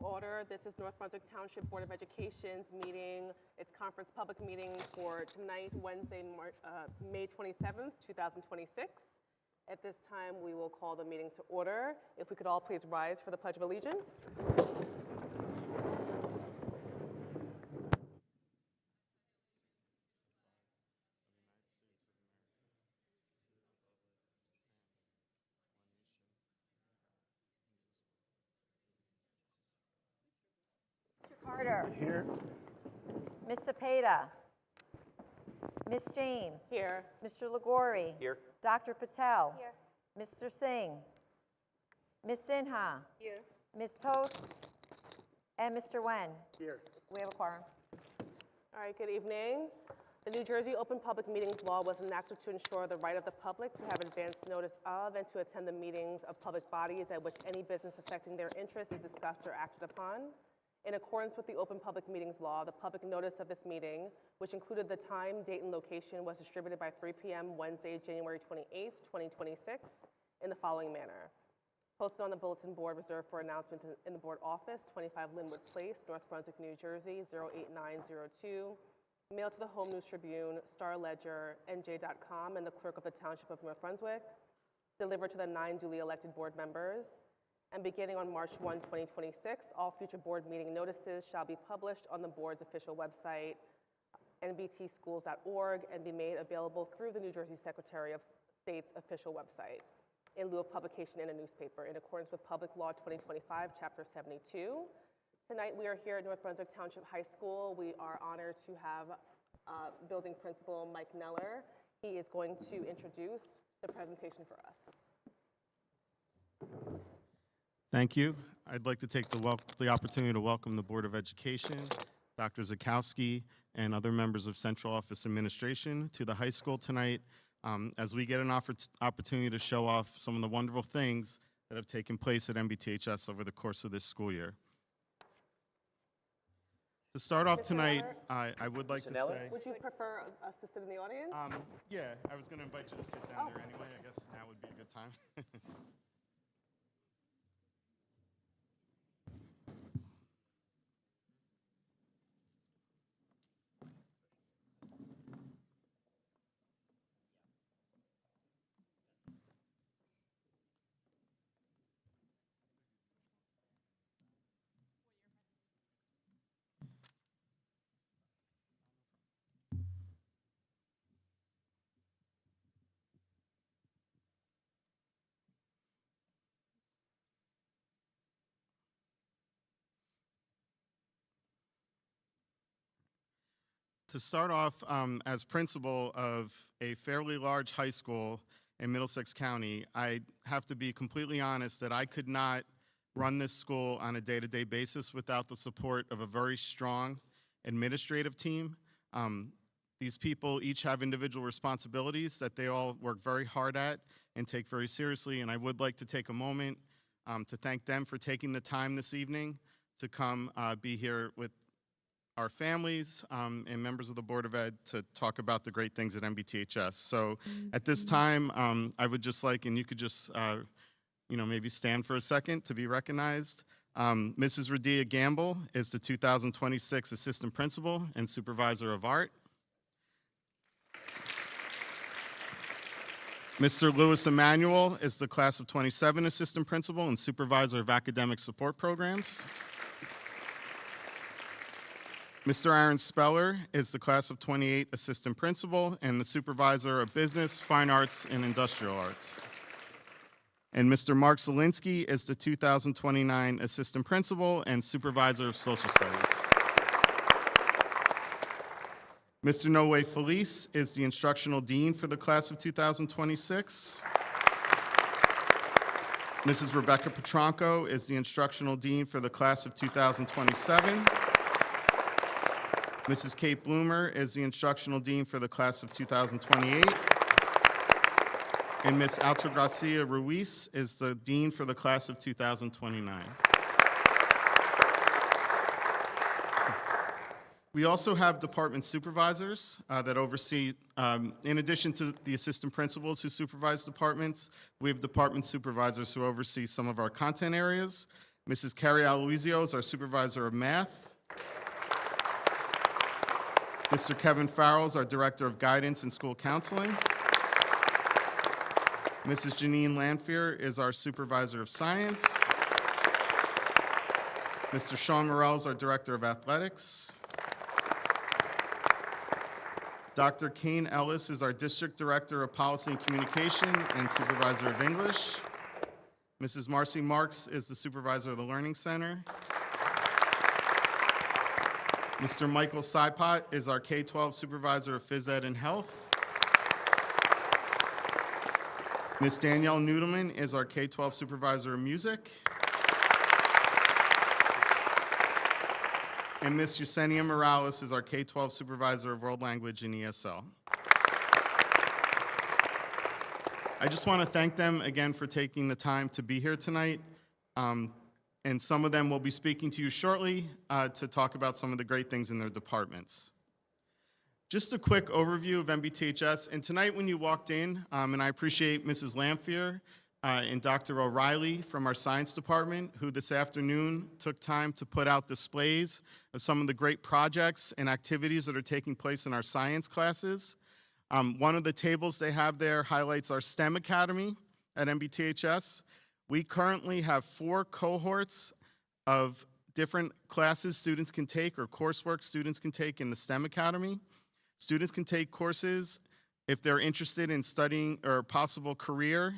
order. This is North Brunswick Township Board of Education's meeting, its conference public meeting for tonight, Wednesday, May 27th, 2026. At this time, we will call the meeting to order. If we could all please rise for the Pledge of Allegiance. Carter. Here. Ms. Cepeda. Ms. James. Here. Mr. Ligori. Here. Dr. Patel. Here. Mr. Singh. Ms. Sinha. Here. Ms. Toth. And Mr. Wen. Here. We have a quorum. All right, good evening. The New Jersey Open Public Meetings Law was enacted to ensure the right of the public to have advance notice of and to attend the meetings of public bodies at which any business affecting their interests is discussed or acted upon. In accordance with the Open Public Meetings Law, the public notice of this meeting, which included the time, date, and location, was distributed by 3 p.m. Wednesday, January 28th, 2026, in the following manner. Posted on the bulletin board reserved for announcements in the board office, 25 Linwood Place, North Brunswick, New Jersey, 08902. Mailed to the Home News Tribune, Star Ledger, NJ.com, and the Clerk of the Township of North Brunswick. Delivered to the 9 duly elected board members. And beginning on March 1, 2026, all future board meeting notices shall be published on the board's official website, nbtschools.org, and be made available through the New Jersey Secretary of State's official website in lieu of publication in a newspaper in accordance with Public Law 2025, Chapter 72. Tonight we are here at North Brunswick Township High School. We are honored to have Building Principal Mike Neller. He is going to introduce the presentation for us. Thank you. I'd like to take the opportunity to welcome the Board of Education, Dr. Zakowski, and other members of Central Office Administration to the high school tonight as we get an opportunity to show off some of the wonderful things that have taken place at MBTHS over the course of this school year. To start off tonight, I would like to say... Would you prefer us to sit in the audience? Yeah, I was going to invite you to sit down there anyway. I guess now would be a good time. To start off, as principal of a fairly large high school in Middlesex County, I have to be completely honest that I could not run this school on a day-to-day basis without the support of a very strong administrative team. These people each have individual responsibilities that they all work very hard at and take very seriously, and I would like to take a moment to thank them for taking the time this evening to come be here with our families and members of the Board of Ed to talk about the great things at MBTHS. So at this time, I would just like, and you could just, maybe stand for a second to be recognized. Mrs. Radia Gamble is the 2026 Assistant Principal and Supervisor of Art. Mr. Lewis Emanuel is the Class of 27 Assistant Principal and Supervisor of Academic Support Programs. Mr. Aaron Speller is the Class of 28 Assistant Principal and the Supervisor of Business, Fine Arts, and Industrial Arts. And Mr. Mark Zielinski is the 2029 Assistant Principal and Supervisor of Social Studies. Mr. Noe Felice is the Instructional Dean for the Class of 2026. Mrs. Rebecca Petronko is the Instructional Dean for the Class of 2027. Mrs. Kate Bloomer is the Instructional Dean for the Class of 2028. And Ms. Altagracia Ruiz is the Dean for the Class of 2029. We also have department supervisors that oversee, in addition to the assistant principals who supervise departments, we have department supervisors who oversee some of our content areas. Mrs. Carrie Aloisio is our supervisor of math. Mr. Kevin Farrell is our director of guidance and school counseling. Mrs. Janine Lanfear is our supervisor of science. Mr. Sean Morrell is our director of athletics. Dr. Kane Ellis is our district director of policy and communication and supervisor of English. Mrs. Marcy Marks is the supervisor of the Learning Center. Mr. Michael Sipot is our K-12 supervisor of phys ed and health. Ms. Danielle Noodleman is our K-12 supervisor of music. And Ms. Yesenia Morales is our K-12 supervisor of world language and ESL. I just want to thank them again for taking the time to be here tonight. And some of them will be speaking to you shortly to talk about some of the great things in their departments. Just a quick overview of MBTHS. And tonight when you walked in, and I appreciate Mrs. Lanfear and Dr. O'Reilly from our science department, who this afternoon took time to put out displays of some of the great projects and activities that are taking place in our science classes. One of the tables they have there highlights our STEM Academy at MBTHS. We currently have 4 cohorts of different classes students can take or coursework students can take in the STEM Academy. Students can take courses if they're interested in studying or possible career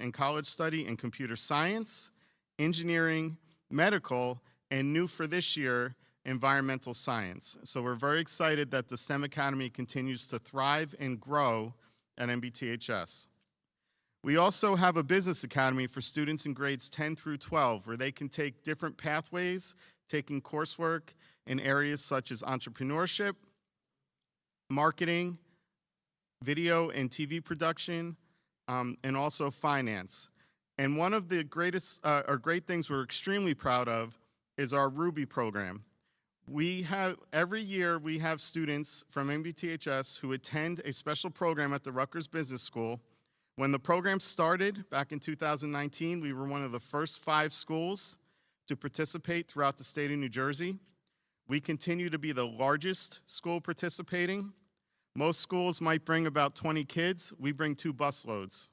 in college study in computer science, engineering, medical, and new for this year, environmental science. So we're very excited that the STEM Academy continues to thrive and grow at MBTHS. We also have a business academy for students in grades 10 through 12, where they can take different pathways, taking coursework in areas such as entrepreneurship, marketing, video and TV production, and also finance. And one of the greatest or great things we're extremely proud of is our Ruby program. Every year we have students from MBTHS who attend a special program at the Rutgers Business School. When the program started back in 2019, we were one of the first 5 schools to participate throughout the state of New Jersey. We continue to be the largest school participating. Most schools might bring about 20 kids. We bring 2 busloads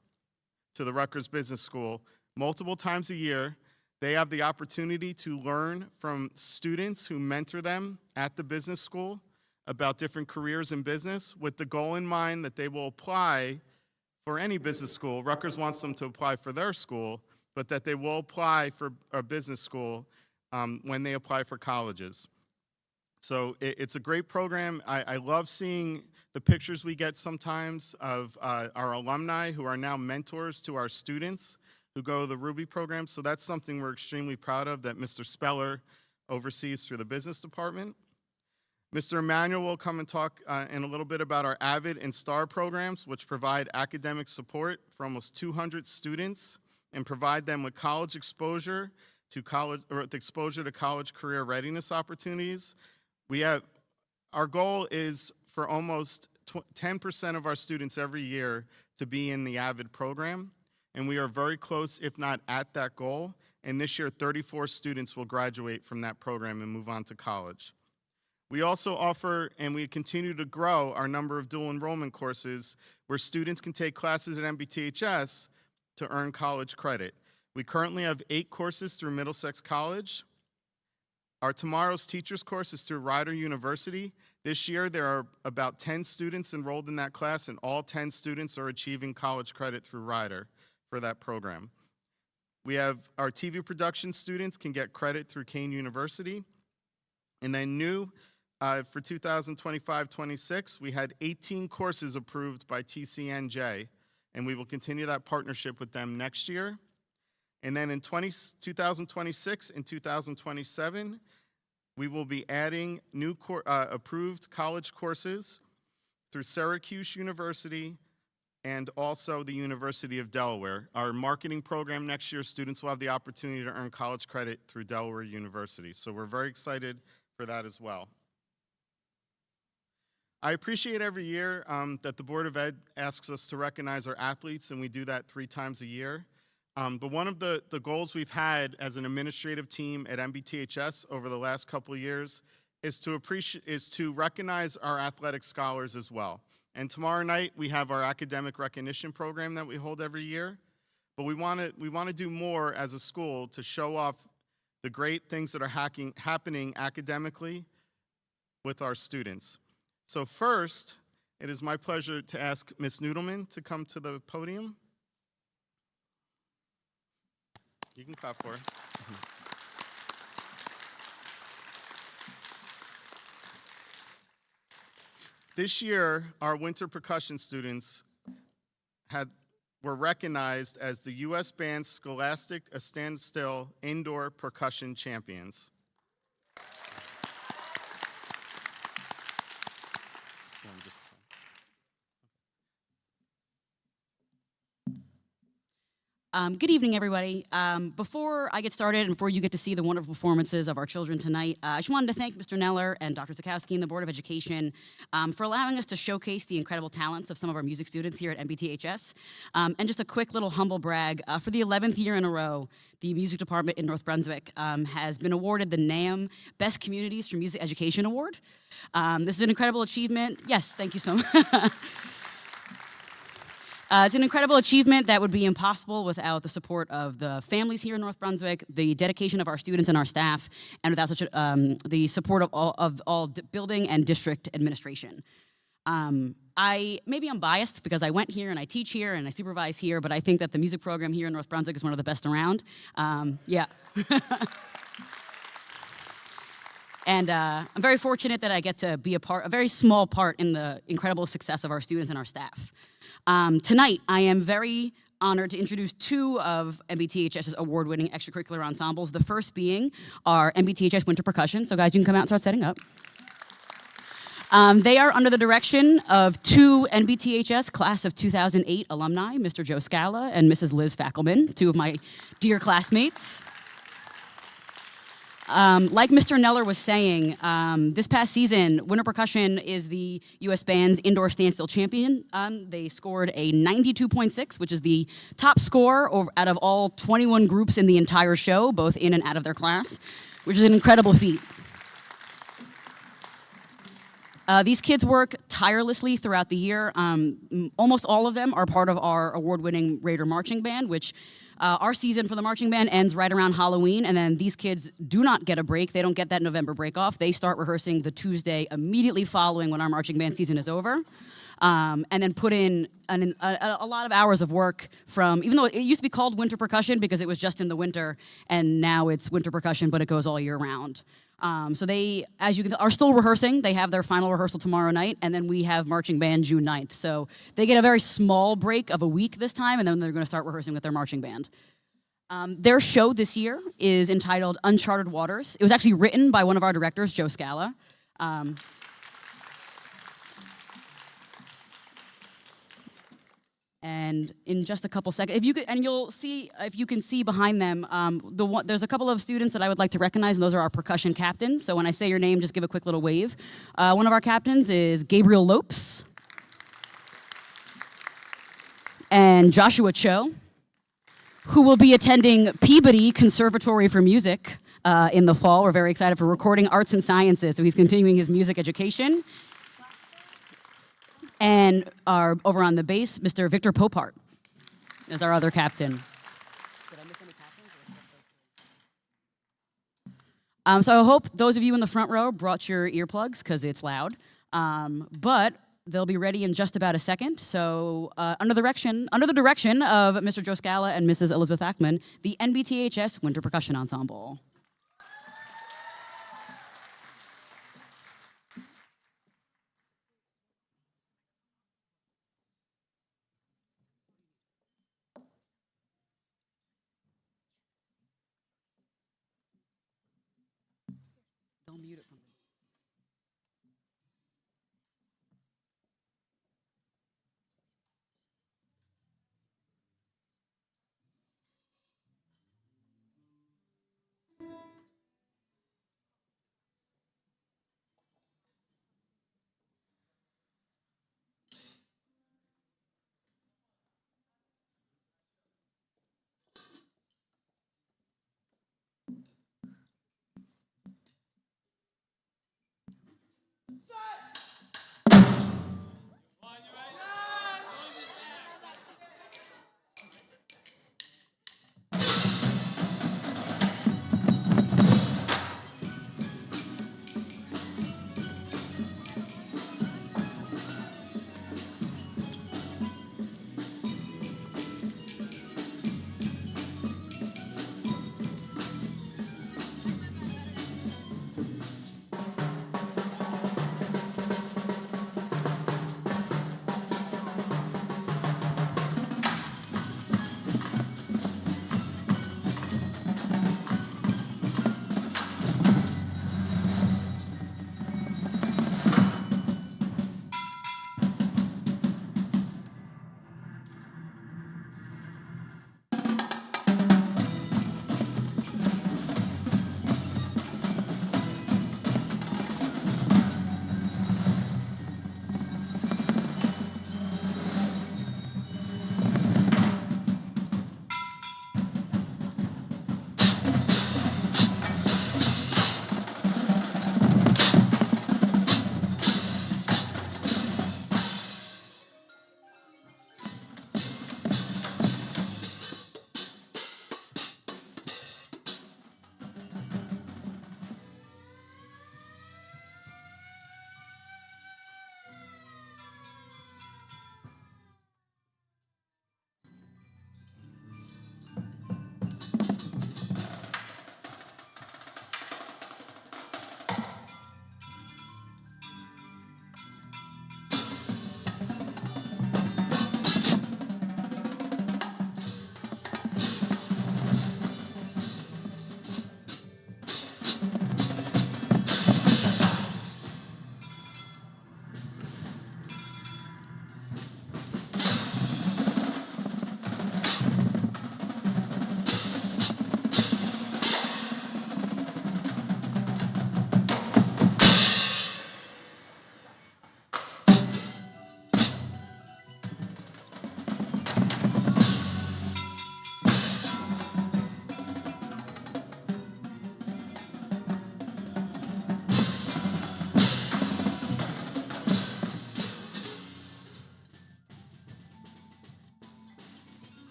to the Rutgers Business School multiple times a year. They have the opportunity to learn from students who mentor them at the business school about different careers in business with the goal in mind that they will apply for any business school. Rutgers wants them to apply for their school, but that they will apply for a business school when they apply for colleges. So it's a great program. I love seeing the pictures we get sometimes of our alumni who are now mentors to our students who go to the Ruby program. So that's something we're extremely proud of that Mr. Speller oversees through the business department. Mr. Emanuel will come and talk in a little bit about our AVID and STAR programs, which provide academic support for almost 200 students and provide them with college exposure to college career readiness opportunities. Our goal is for almost 10% of our students every year to be in the AVID program, and we are very close, if not at that goal. And this year, 34 students will graduate from that program and move on to college. We also offer, and we continue to grow, our number of dual enrollment courses where students can take classes at MBTHS to earn college credit. We currently have 8 courses through Middlesex College. Our Tomorrow's Teachers course is through Rider University. This year, there are about 10 students enrolled in that class, and all 10 students are achieving college credit through Rider for that program. We have our TV production students can get credit through Kane University. And then new for 2025-26, we had 18 courses approved by TCNJ, and we will continue that partnership with them next year. And then in 2026 and 2027, we will be adding new approved college courses through Syracuse University and also the University of Delaware. Our marketing program next year, students will have the opportunity to earn college credit through Delaware University. So we're very excited for that as well. I appreciate every year that the Board of Ed asks us to recognize our athletes, and we do that 3 times a year. But one of the goals we've had as an administrative team at MBTHS over the last couple of years is to recognize our athletic scholars as well. And tomorrow night we have our academic recognition program that we hold every year. But we want to do more as a school to show off the great things that are happening academically with our students. So first, it is my pleasure to ask Ms. Noodleman to come to the podium. You can clap for her. This year, our winter percussion students were recognized as the U.S. Band Scholastic A Standstill Indoor Percussion Champions. Good evening, everybody. Before I get started and before you get to see the wonderful performances of our children tonight, I just wanted to thank Mr. Neller and Dr. Zakowski and the Board of Education for allowing us to showcase the incredible talents of some of our music students here at MBTHS. And just a quick little humble brag, for the 11th year in a row, the music department in North Brunswick has been awarded the NAM Best Communities for Music Education Award. This is an incredible achievement. Yes, thank you so much. It's an incredible achievement that would be impossible without the support of the families here in North Brunswick, the dedication of our students and our staff, and without the support of all building and district administration. Maybe I'm biased because I went here and I teach here and I supervise here, but I think that the music program here in North Brunswick is one of the best around. Yeah. And I'm very fortunate that I get to be a very small part in the incredible success of our students and our staff. Tonight, I am very honored to introduce two of MBTHS's award-winning extracurricular ensembles, the first being our MBTHS Winter Percussion. So guys, you can come out and start setting up. They are under the direction of two NBTHS class of 2008 alumni, Mr. Joe Scala and Mrs. Liz Fackelman, two of my dear classmates. Like Mr. Neller was saying, this past season, Winter Percussion is the U.S. Band's Indoor Standstill Champion. They scored a 92.6, which is the top score out of all 21 groups in the entire show, both in and out of their class, which is an incredible feat. These kids work tirelessly throughout the year. Almost all of them are part of our award-winning Raider Marching Band, which our season for the marching band ends right around Halloween, and then these kids do not get a break. They don't get that November break off. They start rehearsing the Tuesday immediately following when our marching band season is over, and then put in a lot of hours of work even though it used to be called Winter Percussion because it was just in the winter, and now it's Winter Percussion, but it goes all year round. So they, as you can tell, are still rehearsing. They have their final rehearsal tomorrow night, and then we have marching band June 9th. So they get a very small break of a week this time, and then they're going to start rehearsing with their marching band. Their show this year is entitled Uncharted Waters. It was actually written by one of our directors, Joe Scala. And in just a couple seconds, you'll see, if you can see behind them, there's a couple of students that I would like to recognize, and those are our percussion captains. So when I say your name, just give a quick little wave. One of our captains is Gabriel Lopes and Joshua Cho, who will be attending Peabody Conservatory for Music in the fall. We're very excited for recording arts and sciences, so he's continuing his music education. And over on the bass, Mr. Victor Popart is our other captain. Did I miss any captains? So I hope those of you in the front row brought your earplugs because it's loud. But they'll be ready in just about a second. So under the direction of Mr. Joe Scala and Mrs. Elizabeth Ackman, the NBTHS Winter Percussion Ensemble. Don't mute it from me.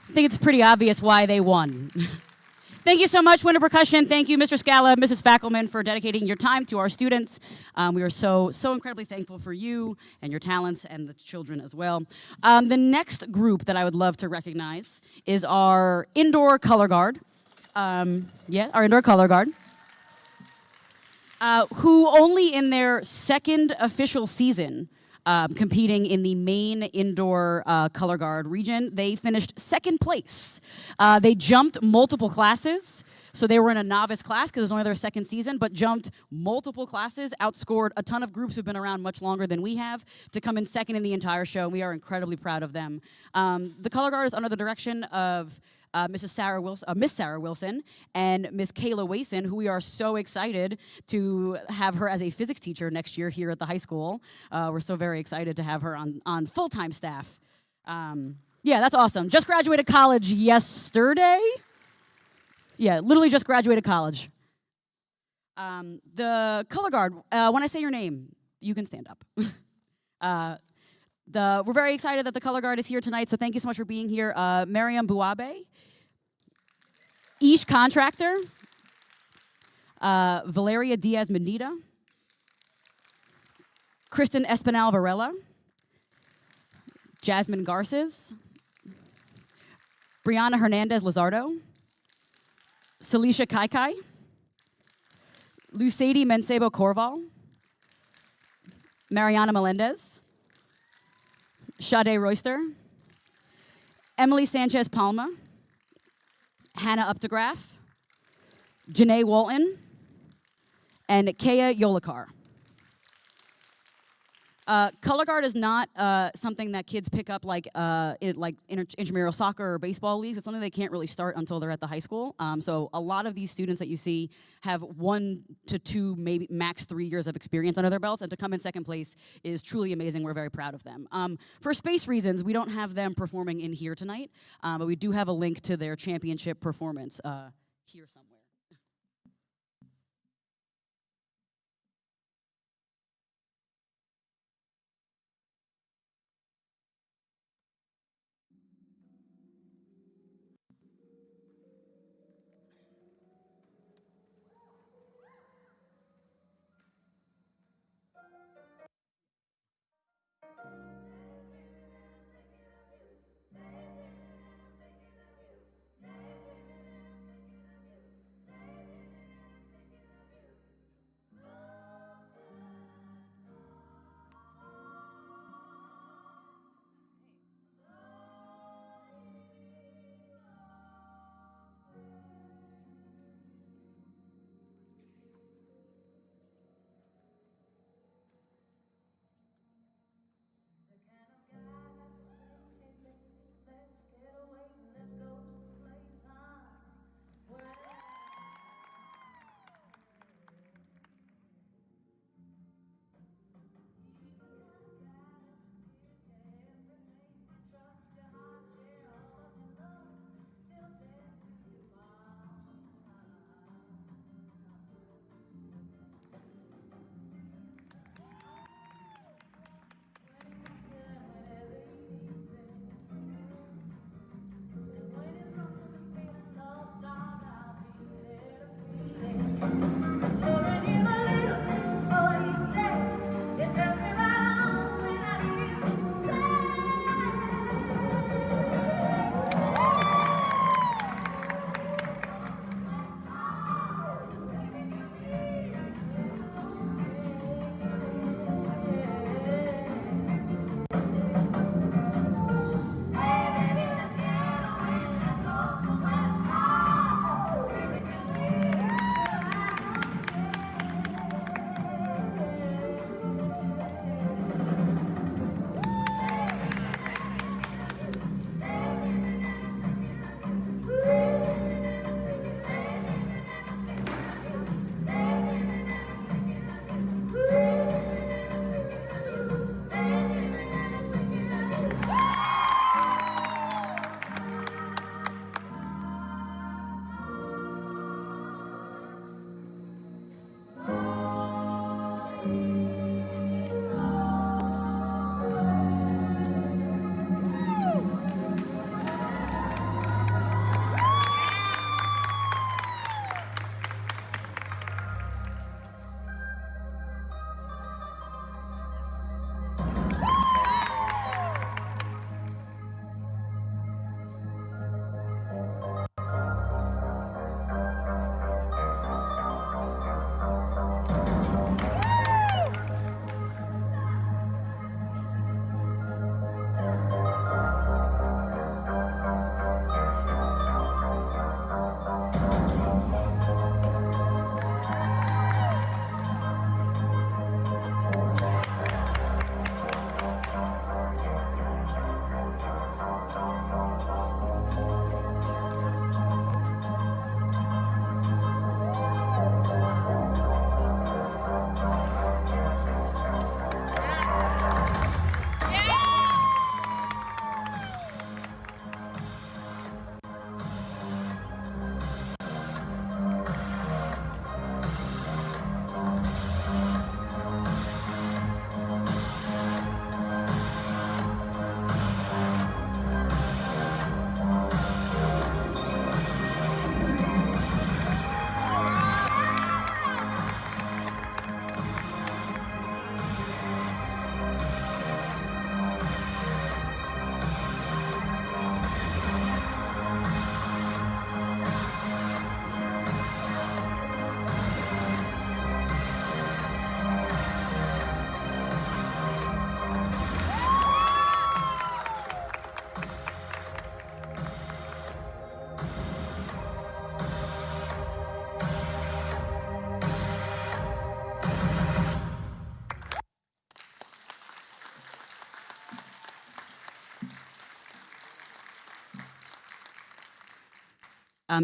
I think it's pretty obvious why they won. Thank you so much, Winter Percussion. Thank you, Mr. Scala, Mrs. Fackelman, for dedicating your time to our students. We are so incredibly thankful for you and your talents and the children as well. The next group that I would love to recognize is our indoor color guard. Our indoor color guard. Who only in their second official season competing in the main indoor color guard region, they finished second place. They jumped multiple classes. So they were in a novice class because it was only their second season, but jumped multiple classes, outscored a ton of groups who've been around much longer than we have to come in second in the entire show. We are incredibly proud of them. The color guard is under the direction of Miss Sarah Wilson and Miss Kayla Wason, who we are so excited to have her as a physics teacher next year here at the high school. We're so very excited to have her on full-time staff. Yeah, that's awesome. Just graduated college yesterday. Yeah, literally just graduated college. The color guard, when I say your name, you can stand up. We're very excited that the color guard is here tonight, so thank you so much for being here. Mariam Buabe, Ish Contractor, Valeria Diaz Medina, Kristen Espinal Varela, Jasmine Garces, Brianna Hernandez Lizardo, Celicia Kaikai, Lucady Mensebo Corval, Mariana Melendez, Sade Royster, Emily Sanchez Palma, Hannah Updegraff, Janae Walton, and Kaya Yolikar. Color guard is not something that kids pick up like intramural soccer or baseball leagues. It's something they can't really start until they're at the high school. So a lot of these students that you see have 1 to 2, maybe max 3 years of experience under their belts, and to come in second place is truly amazing. We're very proud of them. For space reasons, we don't have them performing in here tonight, but we do have a link to their championship performance here somewhere.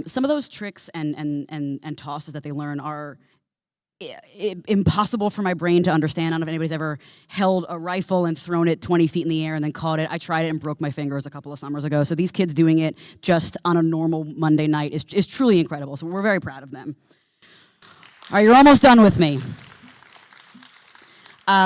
some of those tricks and tosses that they learn are impossible for my brain to understand. I don't know if anybody's ever held a rifle and thrown it 20 feet in the air and then caught it. I tried it and broke my fingers a couple of summers ago. So these kids doing it just on a normal Monday night is truly incredible. So we're very proud of them. All right, you're almost done with me.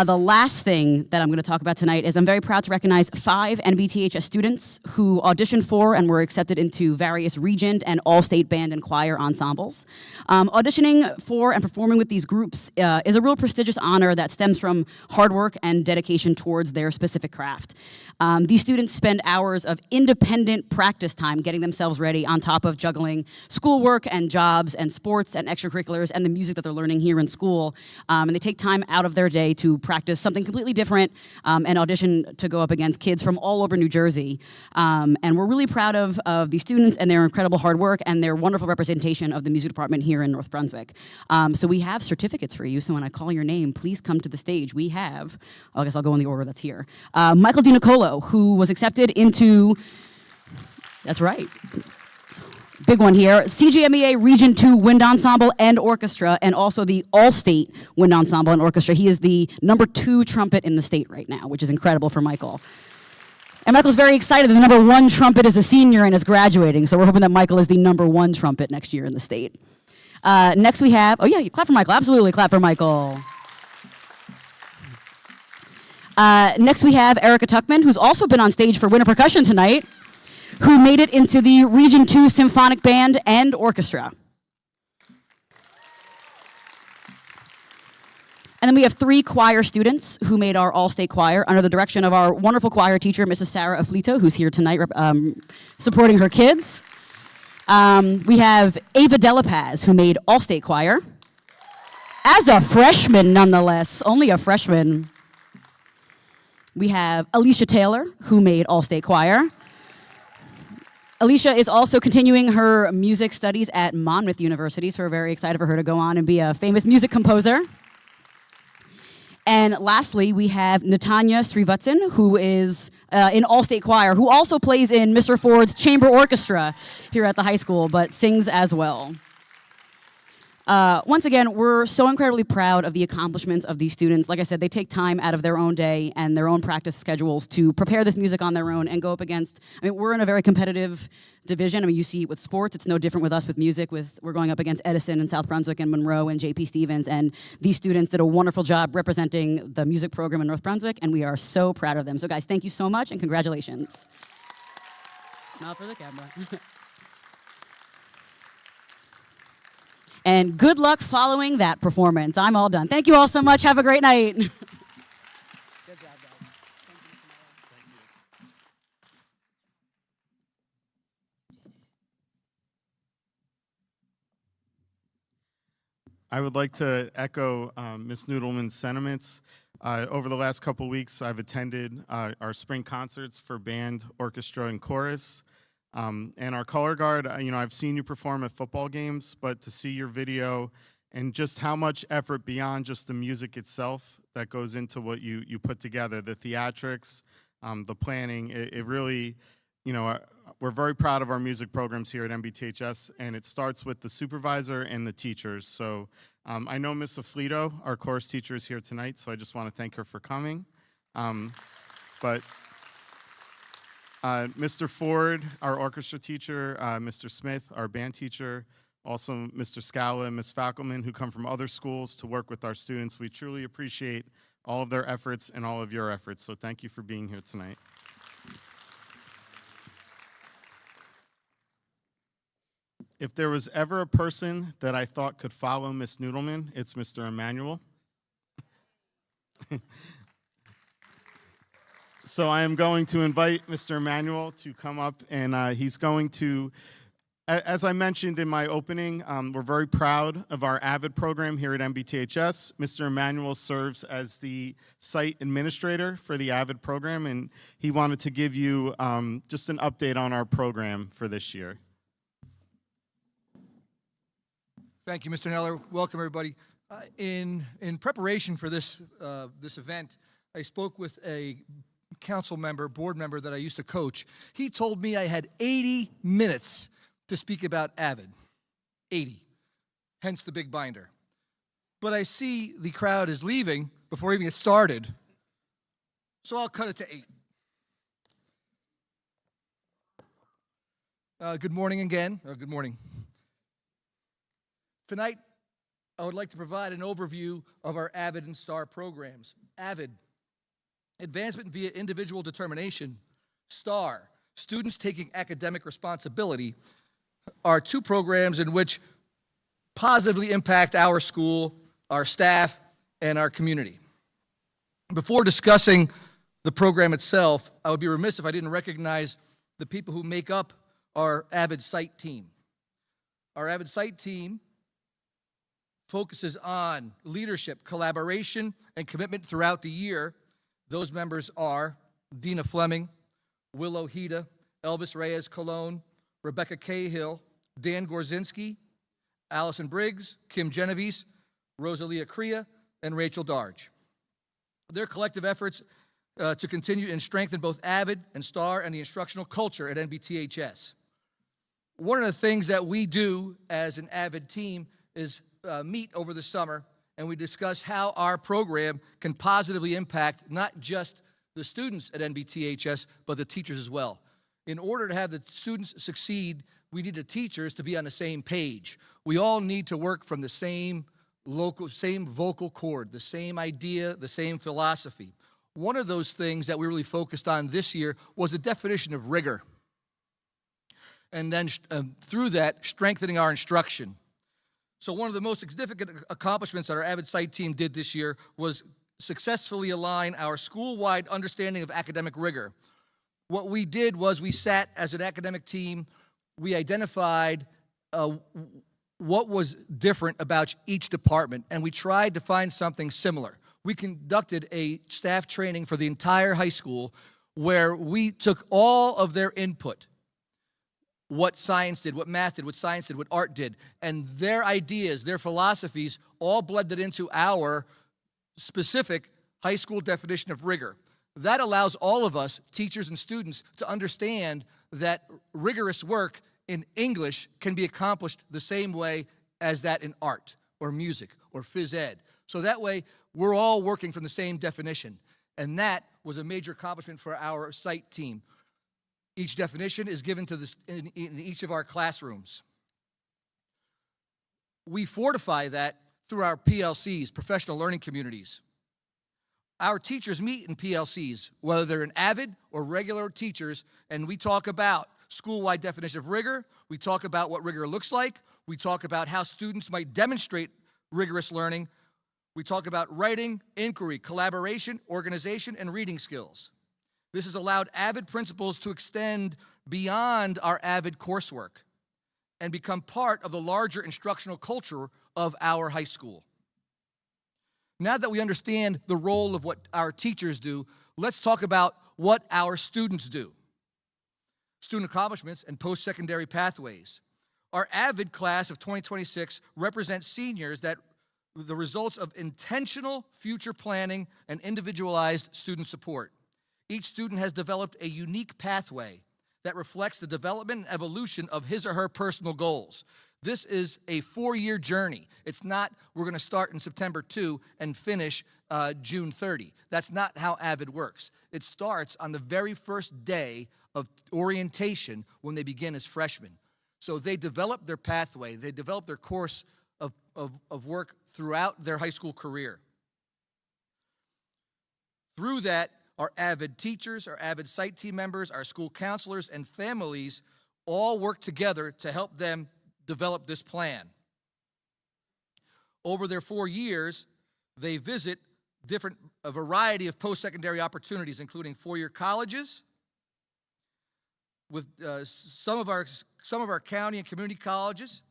The last thing that I'm going to talk about tonight is I'm very proud to recognize 5 NBTHS students who auditioned for and were accepted into various region and all-state band and choir ensembles. Auditioning for and performing with these groups is a real prestigious honor that stems from hard work and dedication towards their specific craft. These students spend hours of independent practice time getting themselves ready on top of juggling schoolwork and jobs and sports and extracurriculars and the music that they're learning here in school. And they take time out of their day to practice something completely different and audition to go up against kids from all over New Jersey. And we're really proud of these students and their incredible hard work and their wonderful representation of the music department here in North Brunswick. So we have certificates for you, so when I call your name, please come to the stage. We have, I guess I'll go in the order that's here. Michael DiNicolo, who was accepted into, that's right, big one here, CGMEA Region 2 Wind Ensemble and Orchestra, and also the All-State Wind Ensemble and Orchestra. He is the #2 trumpet in the state right now, which is incredible for Michael. And Michael's very excited that the #1 trumpet is a senior and is graduating, so we're hoping that Michael is the #1 trumpet next year in the state. Next we have, oh yeah, you clap for Michael, absolutely clap for Michael. Next we have Erica Tuckman, who's also been on stage for Winter Percussion tonight, who made it into the Region 2 Symphonic Band and Orchestra. And then we have 3 choir students who made our all-state choir under the direction of our wonderful choir teacher, Mrs. Sarah Afflito, who's here tonight supporting her kids. We have Ava Delapaz, who made all-state choir. As a freshman, nonetheless, only a freshman. We have Alicia Taylor, who made all-state choir. Alicia is also continuing her music studies at Monmouth University, so we're very excited for her to go on and be a famous music composer. And lastly, we have Natanya Srivutsan, who is in all-state choir, who also plays in Mr. Ford's chamber orchestra here at the high school, but sings as well. Once again, we're so incredibly proud of the accomplishments of these students. Like I said, they take time out of their own day and their own practice schedules to prepare this music on their own and go up against, I mean, we're in a very competitive division. I mean, you see it with sports. It's no different with us with music. We're going up against Edison and South Brunswick and Monroe and J.P. Stevens, and these students did a wonderful job representing the music program in North Brunswick, and we are so proud of them. So guys, thank you so much and congratulations. Smile for the camera. And good luck following that performance. I'm all done. Thank you all so much. Have a great night. Good job, guys. Thank you, Mr. Mayor. I would like to echo Ms. Noodleman's sentiments. Over the last couple weeks, I've attended our spring concerts for band, orchestra, and chorus. And our color guard, you know, I've seen you perform at football games, but to see your video and just how much effort beyond just the music itself that goes into what you put together, the theatrics, the planning, it really, you know, we're very proud of our music programs here at MBTHS, and it starts with the supervisor and the teachers. So I know Ms. Afflito, our chorus teacher, is here tonight, so I just want to thank her for coming. Mr. Ford, our orchestra teacher, Mr. Smith, our band teacher, also Mr. Scala and Ms. Falkelman, who come from other schools to work with our students. We truly appreciate all of their efforts and all of your efforts, so thank you for being here tonight. If there was ever a person that I thought could follow Ms. Noodleman, it's Mr. Emmanuel. So I am going to invite Mr. Emmanuel to come up, and he's going to, as I mentioned in my opening, we're very proud of our AVID program here at MBTHS. Mr. Emmanuel serves as the site administrator for the AVID program, and he wanted to give you just an update on our program for this year. Thank you, Mr. Neller. Welcome, everybody. In preparation for this event, I spoke with a council member, board member that I used to coach. He told me I had 80 minutes to speak about Avid, 80, hence the big binder. But I see the crowd is leaving before we even get started, so I'll cut it to 8. Good morning again. Good morning. Tonight, I would like to provide an overview of our AVID and STAR programs. AVID, Advancement via Individual Determination. STAR, Students Taking Academic Responsibility, are 2 programs in which positively impact our school, our staff, and our community. Before discussing the program itself, I would be remiss if I didn't recognize the people who make up our AVID site team. Our AVID site team focuses on leadership, collaboration, and commitment throughout the year. Those members are Dina Fleming, Will Ojeda, Elvis Reyes Colon, Rebecca Cahill, Dan Gorzinski, Allison Briggs, Kim Genovese, Rosalia Crea, and Rachel Darge. Their collective efforts to continue and strengthen both AVID and STAR and the instructional culture at NBTHS. One of the things that we do as an AVID team is meet over the summer, and we discuss how our program can positively impact not just the students at NBTHS, but the teachers as well. In order to have the students succeed, we need the teachers to be on the same page. We all need to work from the same vocal cord, the same idea, the same philosophy. One of those things that we really focused on this year was the definition of rigor. And then through that, strengthening our instruction. So one of the most significant accomplishments that our AVID site team did this year was successfully align our school-wide understanding of academic rigor. What we did was we sat as an academic team, we identified what was different about each department, and we tried to find something similar. We conducted a staff training for the entire high school where we took all of their input, what science did, what math did, what science did, what art did, and their ideas, their philosophies, all blended into our specific high school definition of rigor. That allows all of us, teachers and students, to understand that rigorous work in English can be accomplished the same way as that in art or music or phys ed. So that way, we're all working from the same definition. And that was a major accomplishment for our site team. Each definition is given to this in each of our classrooms. We fortify that through our PLCs, professional learning communities. Our teachers meet in PLCs, whether they're an AVID or regular teachers, and we talk about school-wide definition of rigor, we talk about what rigor looks like, we talk about how students might demonstrate rigorous learning, we talk about writing, inquiry, collaboration, organization, and reading skills. This has allowed AVID principles to extend beyond our AVID coursework and become part of the larger instructional culture of our high school. Now that we understand the role of what our teachers do, let's talk about what our students do. Student accomplishments and post-secondary pathways. Our AVID class of 2026 represents seniors that the results of intentional future planning and individualized student support. Each student has developed a unique pathway that reflects the development and evolution of his or her personal goals. This is a 4-year journey. It's not, we're going to start in September 2 and finish June 30. That's not how AVID works. It starts on the very first day of orientation when they begin as freshmen. So they develop their pathway, they develop their course of work throughout their high school career. Through that, our AVID teachers, our AVID site team members, our school counselors, and families all work together to help them develop this plan. Over their 4 years, they visit a variety of post-secondary opportunities, including 4-year colleges, with some of our county and community colleges,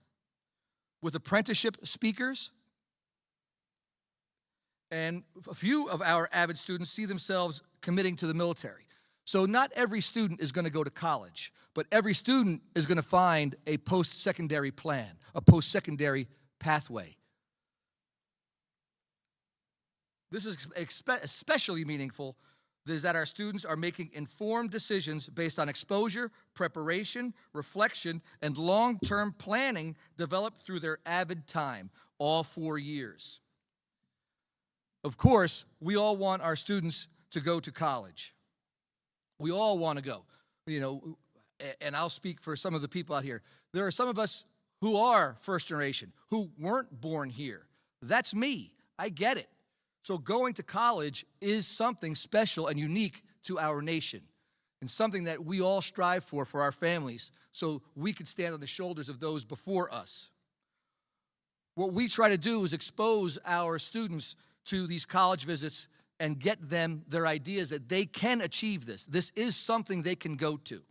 with apprenticeship speakers, and a few of our AVID students see themselves committing to the military. So not every student is going to go to college, but every student is going to find a post-secondary plan, a post-secondary pathway. This is especially meaningful is that our students are making informed decisions based on exposure, preparation, reflection, and long-term planning developed through their AVID time, all 4 years. Of course, we all want our students to go to college. We all want to go, and I'll speak for some of the people out here. There are some of us who are first generation, who weren't born here. That's me. I get it. So going to college is something special and unique to our nation, and something that we all strive for our families, so we can stand on the shoulders of those before us. What we try to do is expose our students to these college visits and get them their ideas that they can achieve this. This is something they can go to.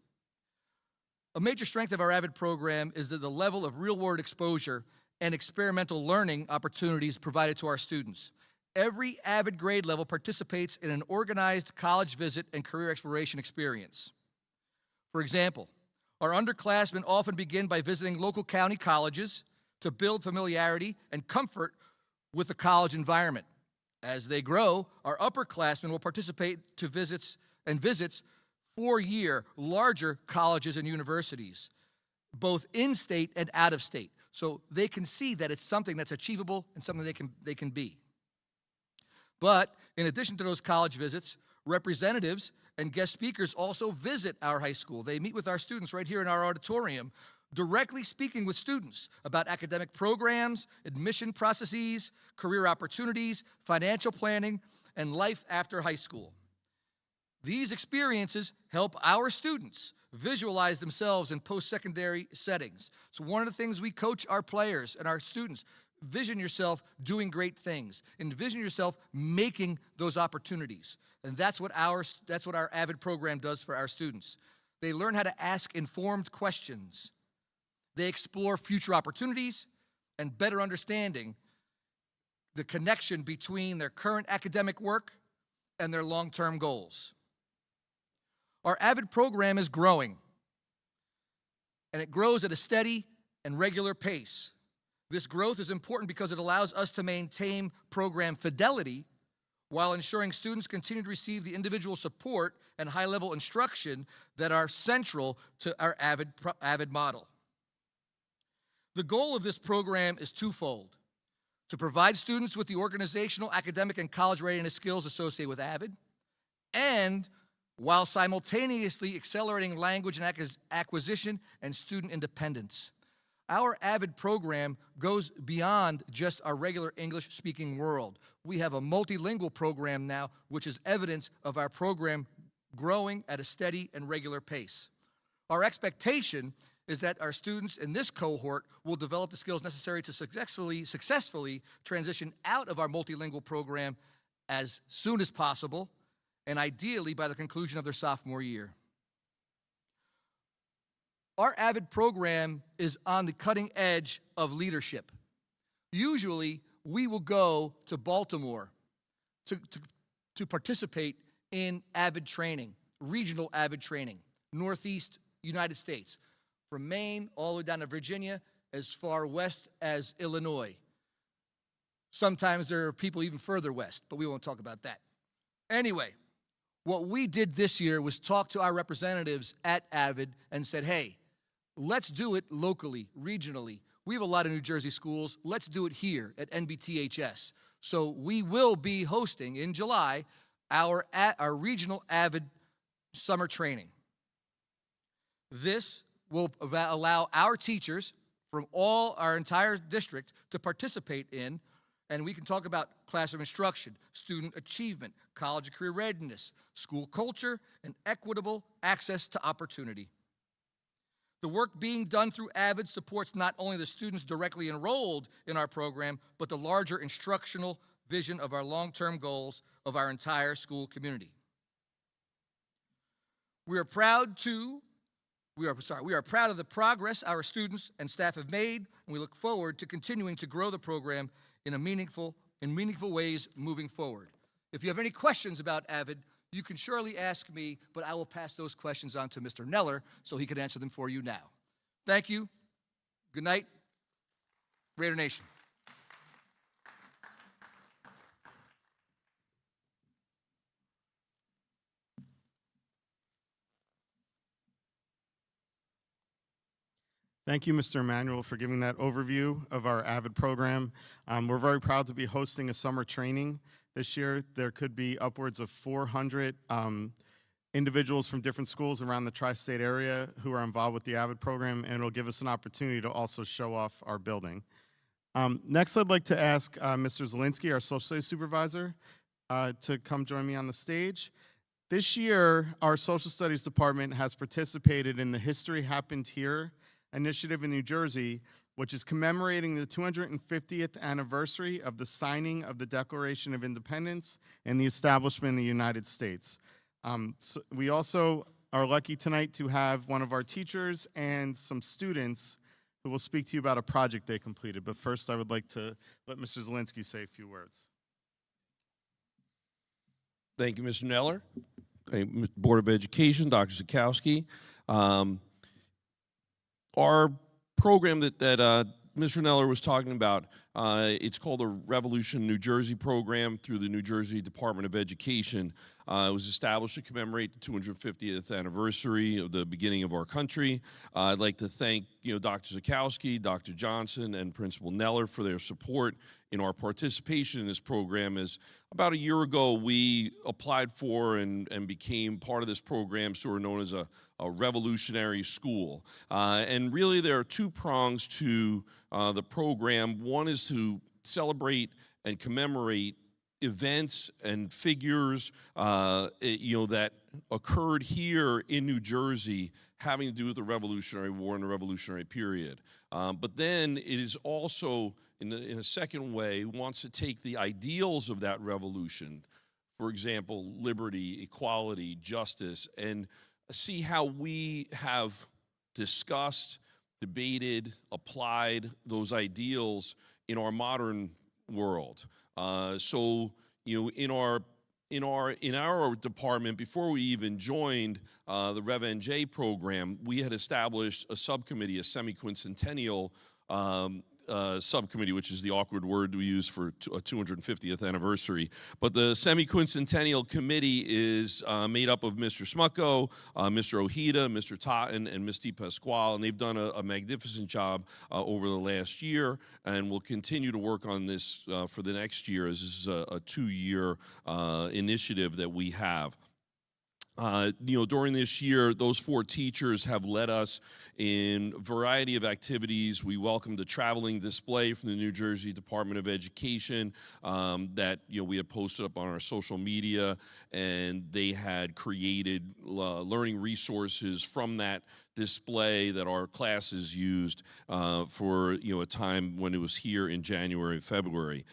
A major strength of our AVID program is that the level of real-world exposure and experimental learning opportunities provided to our students. Every AVID grade level participates in an organized college visit and career exploration experience. For example, our underclassmen often begin by visiting local county colleges to build familiarity and comfort with the college environment. As they grow, our upperclassmen will participate to visits 4-year larger colleges and universities, both in-state and out-of-state, so they can see that it's something that's achievable and something they can be. But in addition to those college visits, representatives and guest speakers also visit our high school. They meet with our students right here in our auditorium, directly speaking with students about academic programs, admission processes, career opportunities, financial planning, and life after high school. These experiences help our students visualize themselves in post-secondary settings. So one of the things we coach our players and our students, vision yourself doing great things. Envision yourself making those opportunities. And that's what our AVID program does for our students. They learn how to ask informed questions. They explore future opportunities and better understanding the connection between their current academic work and their long-term goals. Our AVID program is growing, and it grows at a steady and regular pace. This growth is important because it allows us to maintain program fidelity while ensuring students continue to receive the individual support and high-level instruction that are central to our AVID model. The goal of this program is twofold: to provide students with the organizational, academic, and college readiness skills associated with AVID, and while simultaneously accelerating language and acquisition and student independence. Our AVID program goes beyond just our regular English-speaking world. We have a multilingual program now, which is evidence of our program growing at a steady and regular pace. Our expectation is that our students in this cohort will develop the skills necessary to successfully transition out of our multilingual program as soon as possible, and ideally by the conclusion of their sophomore year. Our AVID program is on the cutting edge of leadership. Usually, we will go to Baltimore to participate in AVID training, regional AVID training, Northeast United States, from Maine all the way down to Virginia, as far west as Illinois. Sometimes there are people even further west, but we won't talk about that. Anyway, what we did this year was talk to our representatives at AVID and said, hey, let's do it locally, regionally. We have a lot of New Jersey schools. Let's do it here at NBTHS. So we will be hosting in July our regional AVID summer training. This will allow our teachers from our entire district to participate in, and we can talk about classroom instruction, student achievement, college and career readiness, school culture, and equitable access to opportunity. The work being done through AVID supports not only the students directly enrolled in our program, but the larger instructional vision of our long-term goals of our entire school community. We are proud of the progress our students and staff have made, and we look forward to continuing to grow the program in meaningful ways moving forward. If you have any questions about AVID, you can surely ask me, but I will pass those questions on to Mr. Neller so he can answer them for you now. Thank you. Good night. Raider Nation. Thank you, Mr. Emanuel, for giving that overview of our AVID program. We're very proud to be hosting a summer training this year. There could be upwards of 400 individuals from different schools around the tri-state area who are involved with the AVID program, and it'll give us an opportunity to also show off our building. Next, I'd like to ask Mr. Zielinski, our social studies supervisor, to come join me on the stage. This year, our social studies department has participated in the History Happened Here initiative in New Jersey, which is commemorating the 250th anniversary of the signing of the Declaration of Independence and the establishment of the United States. So we also are lucky tonight to have one of our teachers and some students who will speak to you about a project they completed. But first, I would like to let Mr. Zielinski say a few words. Thank you, Mr. Neller. Board of Education, Dr. Zakowski. Our program that Mr. Neller was talking about, it's called the Revolution New Jersey program through the New Jersey Department of Education. It was established to commemorate the 250th anniversary of the beginning of our country. I'd like to thank Dr. Zakowski, Dr. Johnson, and Principal Neller for their support in our participation in this program. As about a year ago, we applied for and became part of this program, sort of known as a revolutionary school. And really there are two prongs to the program. One is to celebrate and commemorate events and figures that occurred here in New Jersey having to do with the Revolutionary War and the Revolutionary period. But then it is also, in a second way, wants to take the ideals of that revolution, for example, liberty, equality, justice, and see how we have discussed, debated, applied those ideals in our modern world. So, in our department, before we even joined the Rev NJ program, we had established a subcommittee, a semi-quincentennial subcommittee, which is the awkward word we use for a 250th anniversary. But the semi-quincentennial committee is made up of Mr. Smucko, Mr. Ojeda, Mr. Totten, and Ms. DePasquale, and they've done a magnificent job over the last year, and will continue to work on this for the next year, as this is a 2-year initiative that we have. During this year, those 4 teachers have led us in a variety of activities. We welcomed a traveling display from the New Jersey Department of Education that we had posted up on our social media, and they had created learning resources from that display that our classes used for a time when it was here in January, February.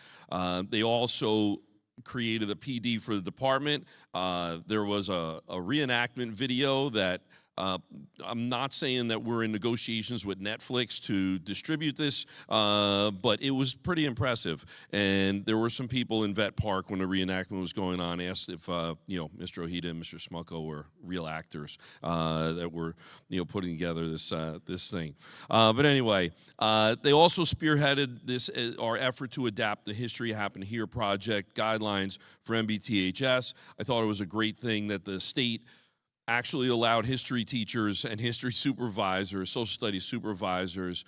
They also created a PD for the department. There was a reenactment video that I'm not saying that we're in negotiations with Netflix to distribute this, but it was pretty impressive. And there were some people in Vet Park when the reenactment was going on asked if Mr. Ojeda and Mr. Smucko were real actors that were putting together this thing. But anyway, they also spearheaded this our effort to adapt the History Happened Here project guidelines for MBTHS. I thought it was a great thing that the state actually allowed history teachers and history supervisors, social studies supervisors,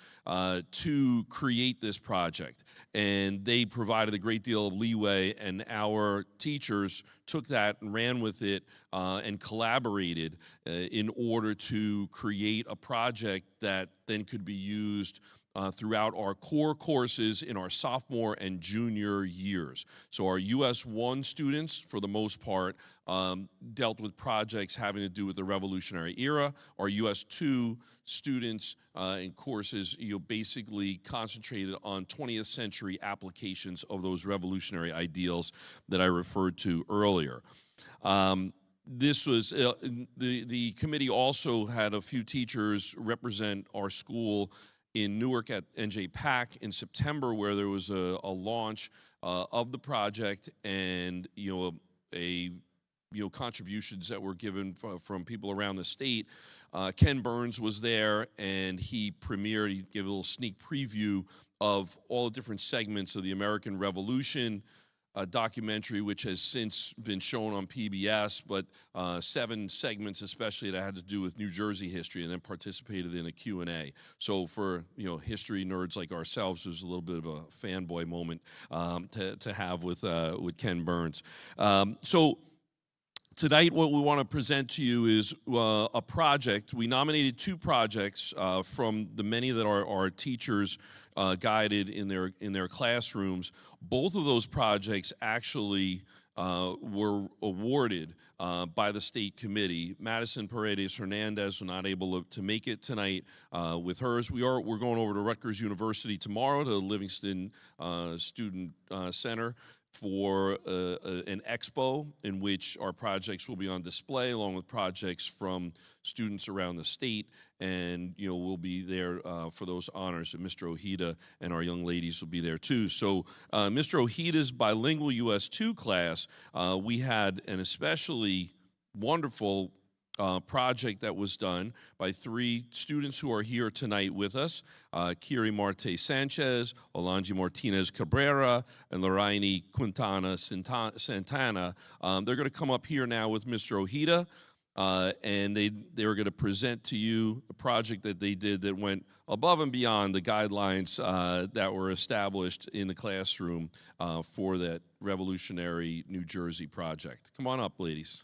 to create this project. And they provided a great deal of leeway, and our teachers took that and ran with it and collaborated in order to create a project that then could be used throughout our core courses in our sophomore and junior years. So our US 1 students, for the most part, dealt with projects having to do with the Revolutionary era. Our US 2 students and courses basically concentrated on 20th century applications of those revolutionary ideals that I referred to earlier. This was, the committee also had a few teachers represent our school in Newark at NJ PAC in September, where there was a launch of the project, and contributions that were given from people around the state. Ken Burns was there, and he gave a little sneak preview of all the different segments of the American Revolution, documentary, which has since been shown on PBS, but 7 segments especially that had to do with New Jersey history, and then participated in a Q&A. So for history nerds like ourselves, it was a little bit of a fanboy moment to have with Ken Burns. So tonight, what we want to present to you is a project. We nominated 2 projects from the many that our teachers guided in their classrooms. Both of those projects actually were awarded by the state committee. Madison Paredes Hernandez was not able to make it tonight with hers. We're going over to Rutgers University tomorrow to the Livingston Student Center for an expo in which our projects will be on display along with projects from students around the state, and we'll be there for those honors, and Mr. Ojeda and our young ladies will be there too. So Mr. Ojeda's bilingual US 2 class, we had an especially wonderful project that was done by 3 students who are here tonight with us, Kiri Marte Sanchez, Olanji Martinez Cabrera, and Lorraine Quintana Santana. They're going to come up here now with Mr. Ojeda, and they were going to present to you a project that they did that went above and beyond the guidelines that were established in the classroom for that revolutionary New Jersey project. Come on up, ladies.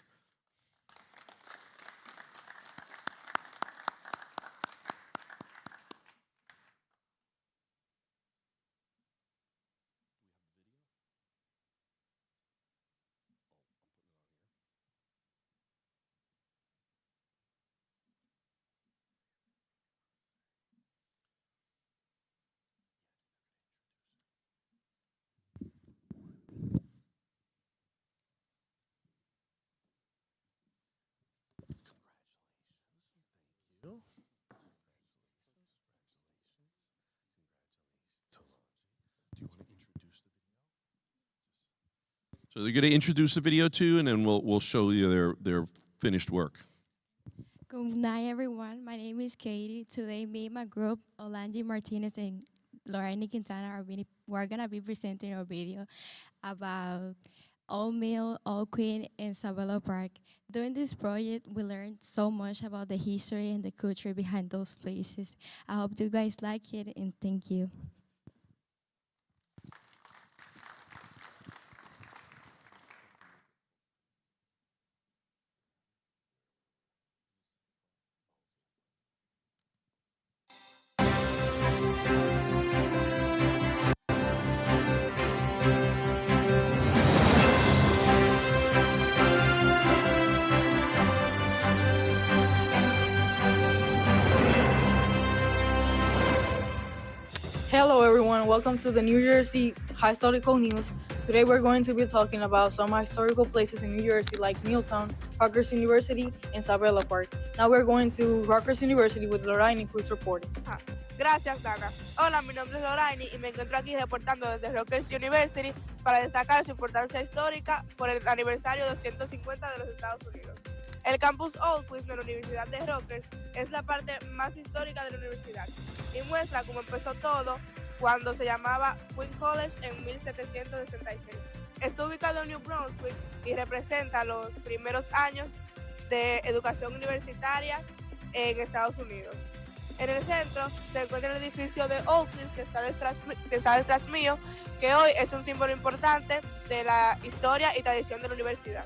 So they're going to introduce the video too, and then we'll show you their finished work. Good night, everyone. My name is Katie. Today, me and my group, Olanji Martinez and Lorraine Quintana, we're going to be presenting a video about Old Mill, Old Queen, and Sabella Park. During this project, we learned so much about the history and the culture behind those places. I hope you guys like it, and thank you. Hello everyone, welcome to the New Jersey Historical News. Today we're going to be talking about some historical places in New Jersey like Milltown, Rutgers University, and Sabella Park. Now we're going to Rutgers University with Lorraine, who is reporting. Gracias, Dana. Hola, mi nombre es Lorraine y me encuentro aquí reportando desde Rutgers University para destacar su importancia histórica por el aniversario 250 de los Estados Unidos. El campus Old Queens de la Universidad de Rutgers es la parte más histórica de la universidad y muestra cómo empezó todo cuando se llamaba Queen College en 1766. Está ubicado en New Brunswick y representa los primeros años de educación universitaria en Estados Unidos. En el centro se encuentra el edificio de Old Queens que está detrás mío, que hoy es un símbolo importante de la historia y tradición de la universidad.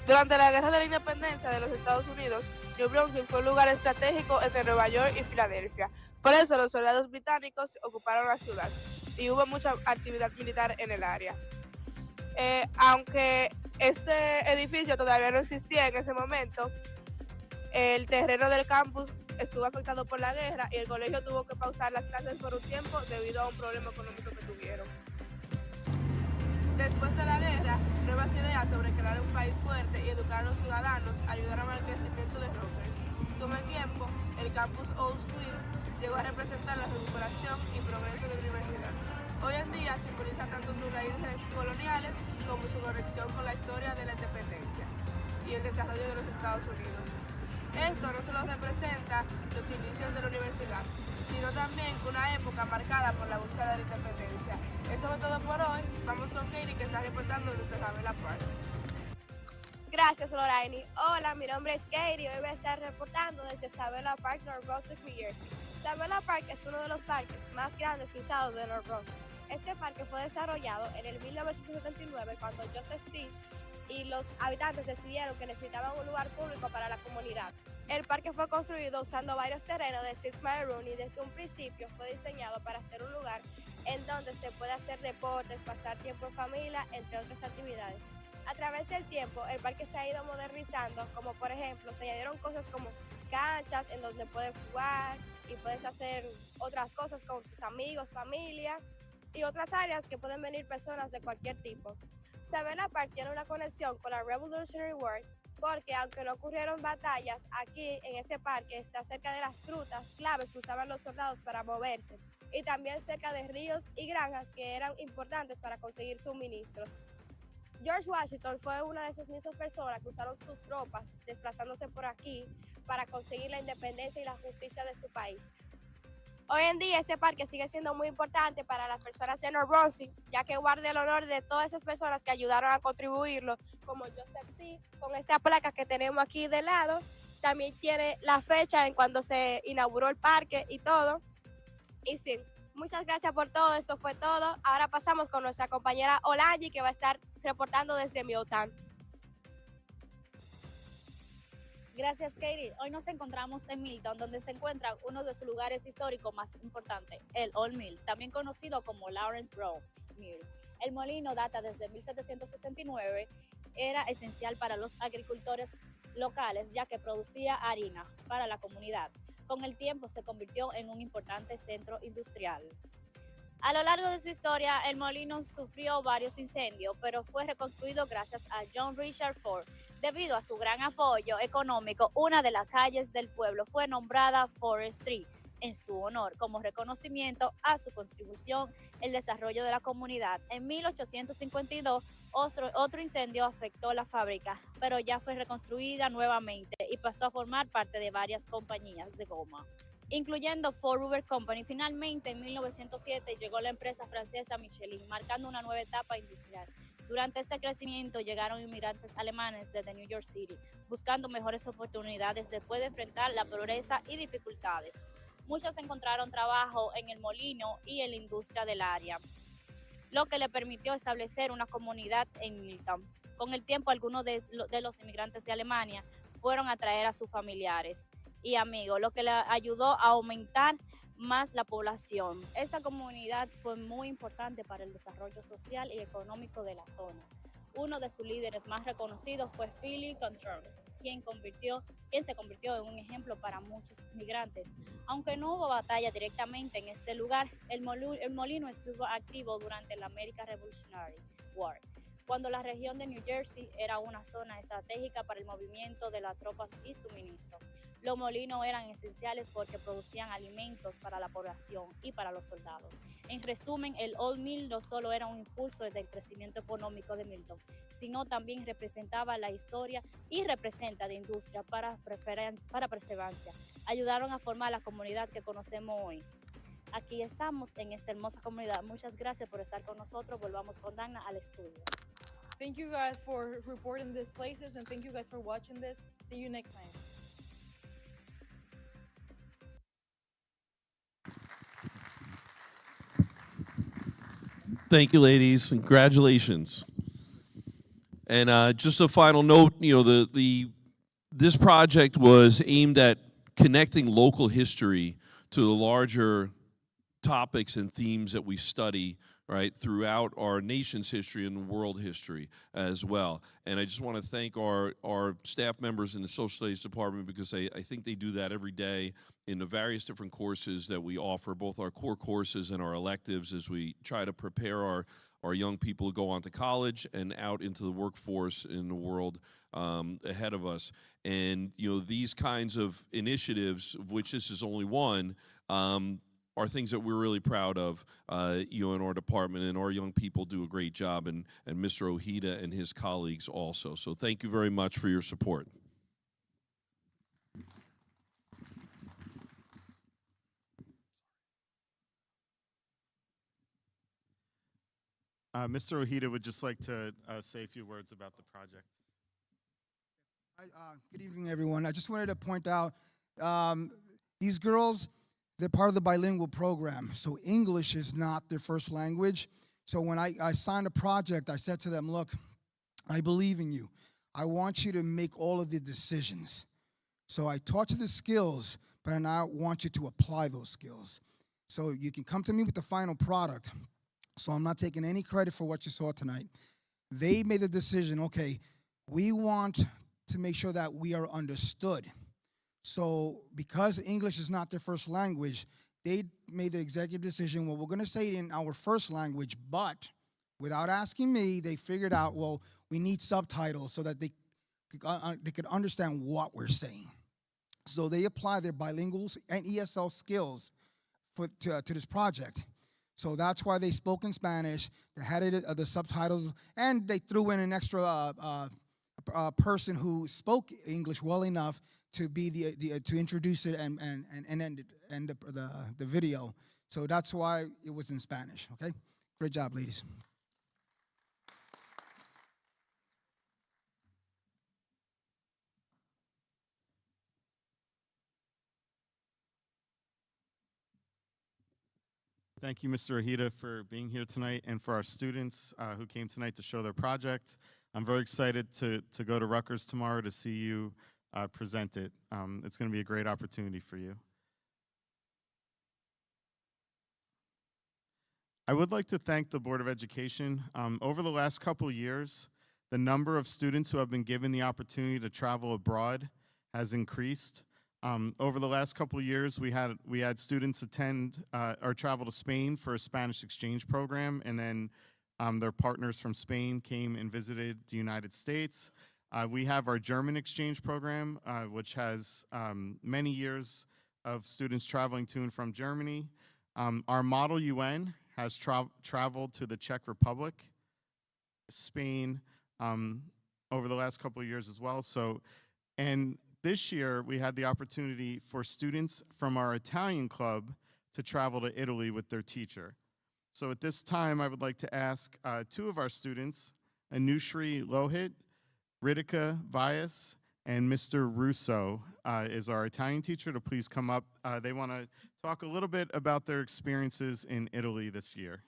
Durante la Guerra de la Independencia de los Estados Unidos, New Brunswick fue un lugar estratégico entre Nueva York y Filadelfia. Por eso los soldados británicos ocuparon la ciudad y hubo mucha actividad militar en el área. Aunque este edificio todavía no existía en ese momento, el terreno del campus estuvo afectado por la guerra y el colegio tuvo que pausar las clases por un tiempo debido a un problema económico que tuvieron. Después de la guerra, nuevas ideas sobre crear un país fuerte y educar a los ciudadanos ayudaron al crecimiento de Rutgers. Con el tiempo, el campus Old Queens llegó a representar la recuperación y progreso de la universidad. Hoy en día simboliza tanto sus raíces coloniales como su conexión con la historia de la independencia y el desarrollo de los Estados Unidos. Esto no solo representa los inicios de la universidad, sino también una época marcada por la búsqueda de la independencia. Eso fue todo por hoy. Vamos con Katie, que está reportando desde Isabela Park. Gracias, Loraini. Hola, mi nombre es Katie y hoy voy a estar reportando desde Isabela Park, North Brunswick, New Jersey. Isabela Park es uno de los parques más grandes y usados de North Brunswick. Este parque fue desarrollado en el 1979 cuando Joseph C. y los habitantes decidieron que necesitaban un lugar público para la comunidad. El parque fue construido usando varios terrenos de 6 Mile Run y desde un principio fue diseñado para ser un lugar en donde se puede hacer deportes, pasar tiempo en familia, entre otras actividades. A través del tiempo, el parque se ha ido modernizando, como por ejemplo, se añadieron cosas como canchas en donde puedes jugar y puedes hacer otras cosas con tus amigos, familia y otras áreas que pueden venir personas de cualquier tipo. Isabela Park tiene una conexión con la Revolutionary War porque aunque no ocurrieron batallas, aquí en este parque está cerca de las rutas claves que usaban los soldados para moverse y también cerca de ríos y granjas que eran importantes para conseguir suministros. George Washington fue una de esas mismas personas que usaron sus tropas desplazándose por aquí para conseguir la independencia y la justicia de su país. Hoy en día este parque sigue siendo muy importante para las personas de North Brunswick, ya que guarda el honor de todas esas personas que ayudaron a contribuirlo, como Joseph C. Con esta placa que tenemos aquí de lado, también tiene la fecha en cuando se inauguró el parque y todo. Y sí, muchas gracias por todo, esto fue todo. Ahora pasamos con nuestra compañera Olangi, que va a estar reportando desde Milltown. Gracias, Katie. Hoy nos encontramos en Milltown, donde se encuentra uno de sus lugares históricos más importantes, el Old Mill, también conocido como Lawrence Brown Mill. El molino data desde 1769, era esencial para los agricultores locales, ya que producía harina para la comunidad. Con el tiempo se convirtió en un importante centro industrial. A lo largo de su historia, el molino sufrió varios incendios, pero fue reconstruido gracias a John Richard Ford. Debido a su gran apoyo económico, una de las calles del pueblo fue nombrada Forest Street en su honor, como reconocimiento a su contribución al desarrollo de la comunidad. En 1852, otro incendio afectó la fábrica, pero ya fue reconstruida nuevamente y pasó a formar parte de varias compañías de goma, incluyendo Ford Rubber Company. Finalmente, en 1907 llegó la empresa francesa Michelin, marcando una nueva etapa industrial. Durante este crecimiento llegaron inmigrantes alemanes desde New York City, buscando mejores oportunidades después de enfrentar la pobreza y dificultades. Muchos encontraron trabajo en el molino y en la industria del área, lo que le permitió establecer una comunidad en Milltown. Con el tiempo, algunos de los inmigrantes de Alemania fueron a traer a sus familiares y amigos, lo que le ayudó a aumentar más la población. Esta comunidad fue muy importante para el desarrollo social y económico de la zona. Uno de sus líderes más reconocidos fue Philip Control, quien se convirtió en un ejemplo para muchos migrantes. Aunque no hubo batalla directamente en este lugar, el molino estuvo activo durante la American Revolutionary War, cuando la región de New Jersey era una zona estratégica para el movimiento de las tropas y suministro. Los molinos eran esenciales porque producían alimentos para la población y para los soldados. En resumen, el Old Mill no solo era un impulso del crecimiento económico de Milltown, sino también representaba la historia y representa la industria para perseverancia. Ayudaron a formar la comunidad que conocemos hoy. Aquí estamos en esta hermosa comunidad. Muchas gracias por estar con nosotros. Volvamos con Dana al estudio. Thank you guys for reporting these places, and thank you guys for watching this. See you next time. Thank you, ladies. Congratulations. And just a final note, this project was aimed at connecting local history to the larger topics and themes that we study, right, throughout our nation's history and world history as well. And I just want to thank our staff members in the Social Studies Department, because I think they do that every day in the various different courses that we offer, both our core courses and our electives, as we try to prepare our young people to go on to college and out into the workforce in the world ahead of us. And, these kinds of initiatives, of which this is only one, are things that we're really proud of, in our department, and our young people do a great job, and Mr. Ojeda and his colleagues also. So thank you very much for your support. Mr. Ojeda would just like to say a few words about the project. Good evening, everyone. I just wanted to point out these girls, they're part of the bilingual program, so English is not their first language. So when I signed a project, I said to them, look, I believe in you. I want you to make all of the decisions. So I taught you the skills, but I want you to apply those skills. So you can come to me with the final product. So I'm not taking any credit for what you saw tonight. They made the decision, okay, we want to make sure that we are understood. So because English is not their first language, they made the executive decision, well, we're going to say it in our first language, but without asking me, they figured out, well, we need subtitles so that they could understand what we're saying. So they apply their bilingual and ESL skills to this project. So that's why they spoke in Spanish. They had the subtitles, and they threw in an extra person who spoke English well enough to be to introduce it and end the video. So that's why it was in Spanish. Okay, great job, ladies. Thank you, Mr. Ojeda, for being here tonight, and for our students who came tonight to show their project. I'm very excited to go to Rutgers tomorrow to see you present it. It's going to be a great opportunity for you. I would like to thank the Board of Education. Over the last couple years, the number of students who have been given the opportunity to travel abroad has increased. Over the last couple of years, we had students attend or travel to Spain for a Spanish exchange program, and then their partners from Spain came and visited the United States. We have our German exchange program, which has many years of students traveling to and from Germany. Our Model UN has traveled to the Czech Republic, Spain, over the last couple of years as well. And this year, we had the opportunity for students from our Italian club to travel to Italy with their teacher. So at this time, I would like to ask two of our students, Anushri Lohit, Ritika Vyas, and Mr. Russo is our Italian teacher, to please come up. They want to talk a little bit about their experiences in Italy this year.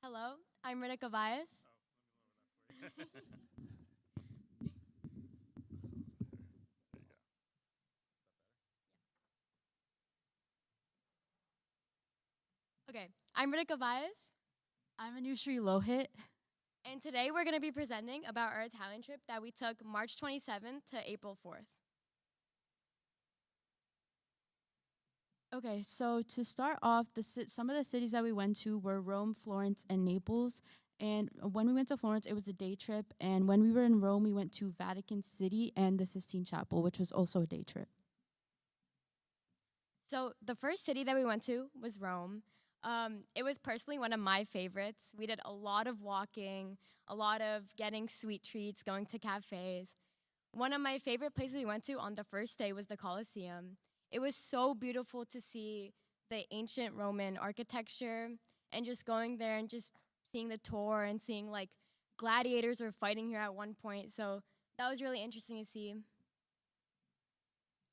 Hello, I'm Ritika Vyas. Okay, I'm Ritika Vyas. I'm Anushri Lohit. And today we're going to be presenting about our Italian trip that we took March 27th to April 4th. Okay, so to start off, some of the cities that we went to were Rome, Florence, and Naples. And when we went to Florence, it was a day trip. And when we were in Rome, we went to Vatican City and the Sistine Chapel, which was also a day trip. So the first city that we went to was Rome. It was personally one of my favorites. We did a lot of walking, a lot of getting sweet treats, going to cafes. One of my favorite places we went to on the first day was the Colosseum. It was so beautiful to see the ancient Roman architecture, and just going there and just seeing the tour and seeing like gladiators were fighting here at one point. So that was really interesting to see.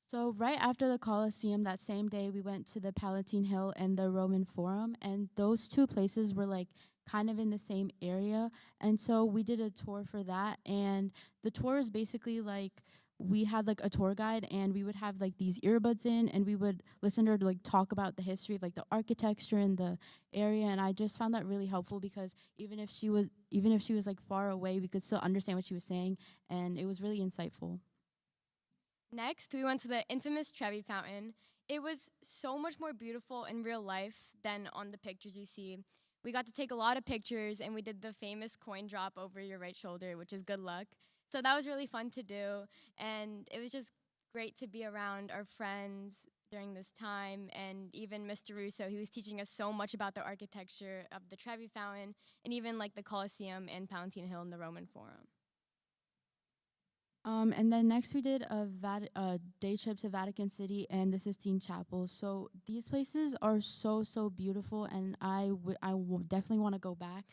So right after the Colosseum, that same day, we went to the Palatine Hill and the Roman Forum, and those two places were like kind of in the same area. And so we did a tour for that, and the tour is basically like, we had like a tour guide, and we would have like these earbuds in, and we would listen to her like talk about the history of like the architecture and the area. And I just found that really helpful, because even if she was like far away, we could still understand what she was saying, and it was really insightful. Next, we went to the infamous Trevi Fountain. It was so much more beautiful in real life than on the pictures you see. We got to take a lot of pictures, and we did the famous coin drop over your right shoulder, which is good luck. So that was really fun to do, and it was just great to be around our friends during this time, and even Mr. Russo, he was teaching us so much about the architecture of the Trevi Fountain, and even like the Colosseum and Palatine Hill in the Roman Forum. And then next we did a day trip to Vatican City and the Sistine Chapel. So these places are so beautiful, and I definitely want to go back.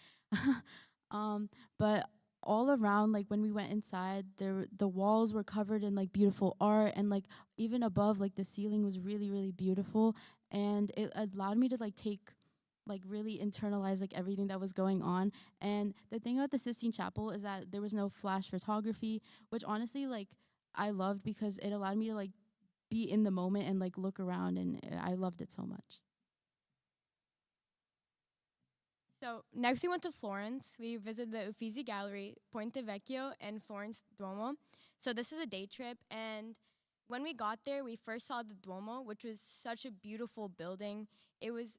But all around, like when we went inside, the walls were covered in like beautiful art, and like even above, like the ceiling was really beautiful, and it allowed me to really internalize like everything that was going on. And the thing about the Sistine Chapel is that there was no flash photography, which honestly like I loved because it allowed me to like be in the moment and like look around, and I loved it so much. So next we went to Florence. We visited the Uffizi Gallery, Ponte Vecchio, and Florence Duomo. So this was a day trip, and when we got there, we first saw the Duomo, which was such a beautiful building. It was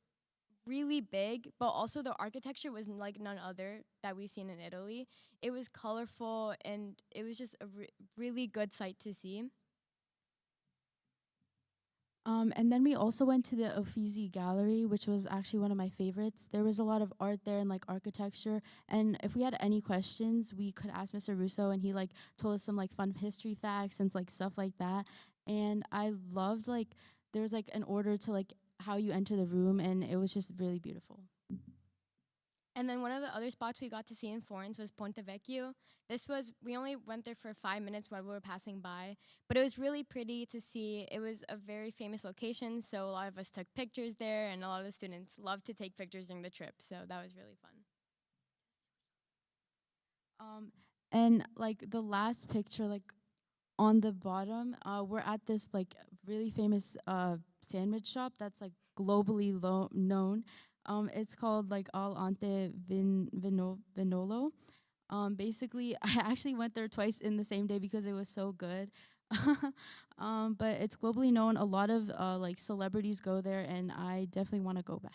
really big, but also the architecture was like none other that we've seen in Italy. It was colorful, and it was just a really good sight to see. And then we also went to the Uffizi Gallery, which was actually one of my favorites. There was a lot of art there and like architecture. And if we had any questions, we could ask Mr. Russo, and he like told us some like fun history facts and like stuff like that. And I loved like there was like an order to like how you enter the room, and it was just really beautiful. And then one of the other spots we got to see in Florence was Ponte Vecchio. We only went there for 5 minutes while we were passing by, but it was really pretty to see. It was a very famous location, so a lot of us took pictures there, and a lot of the students loved to take pictures during the trip, so that was really fun. And like the last picture, like on the bottom, we're at this like really famous sandwich shop that's like globally known. It's called like Al Ante Vinolo. Basically, I actually went there twice in the same day because it was so good. But it's globally known. A lot of like celebrities go there, and I definitely want to go back.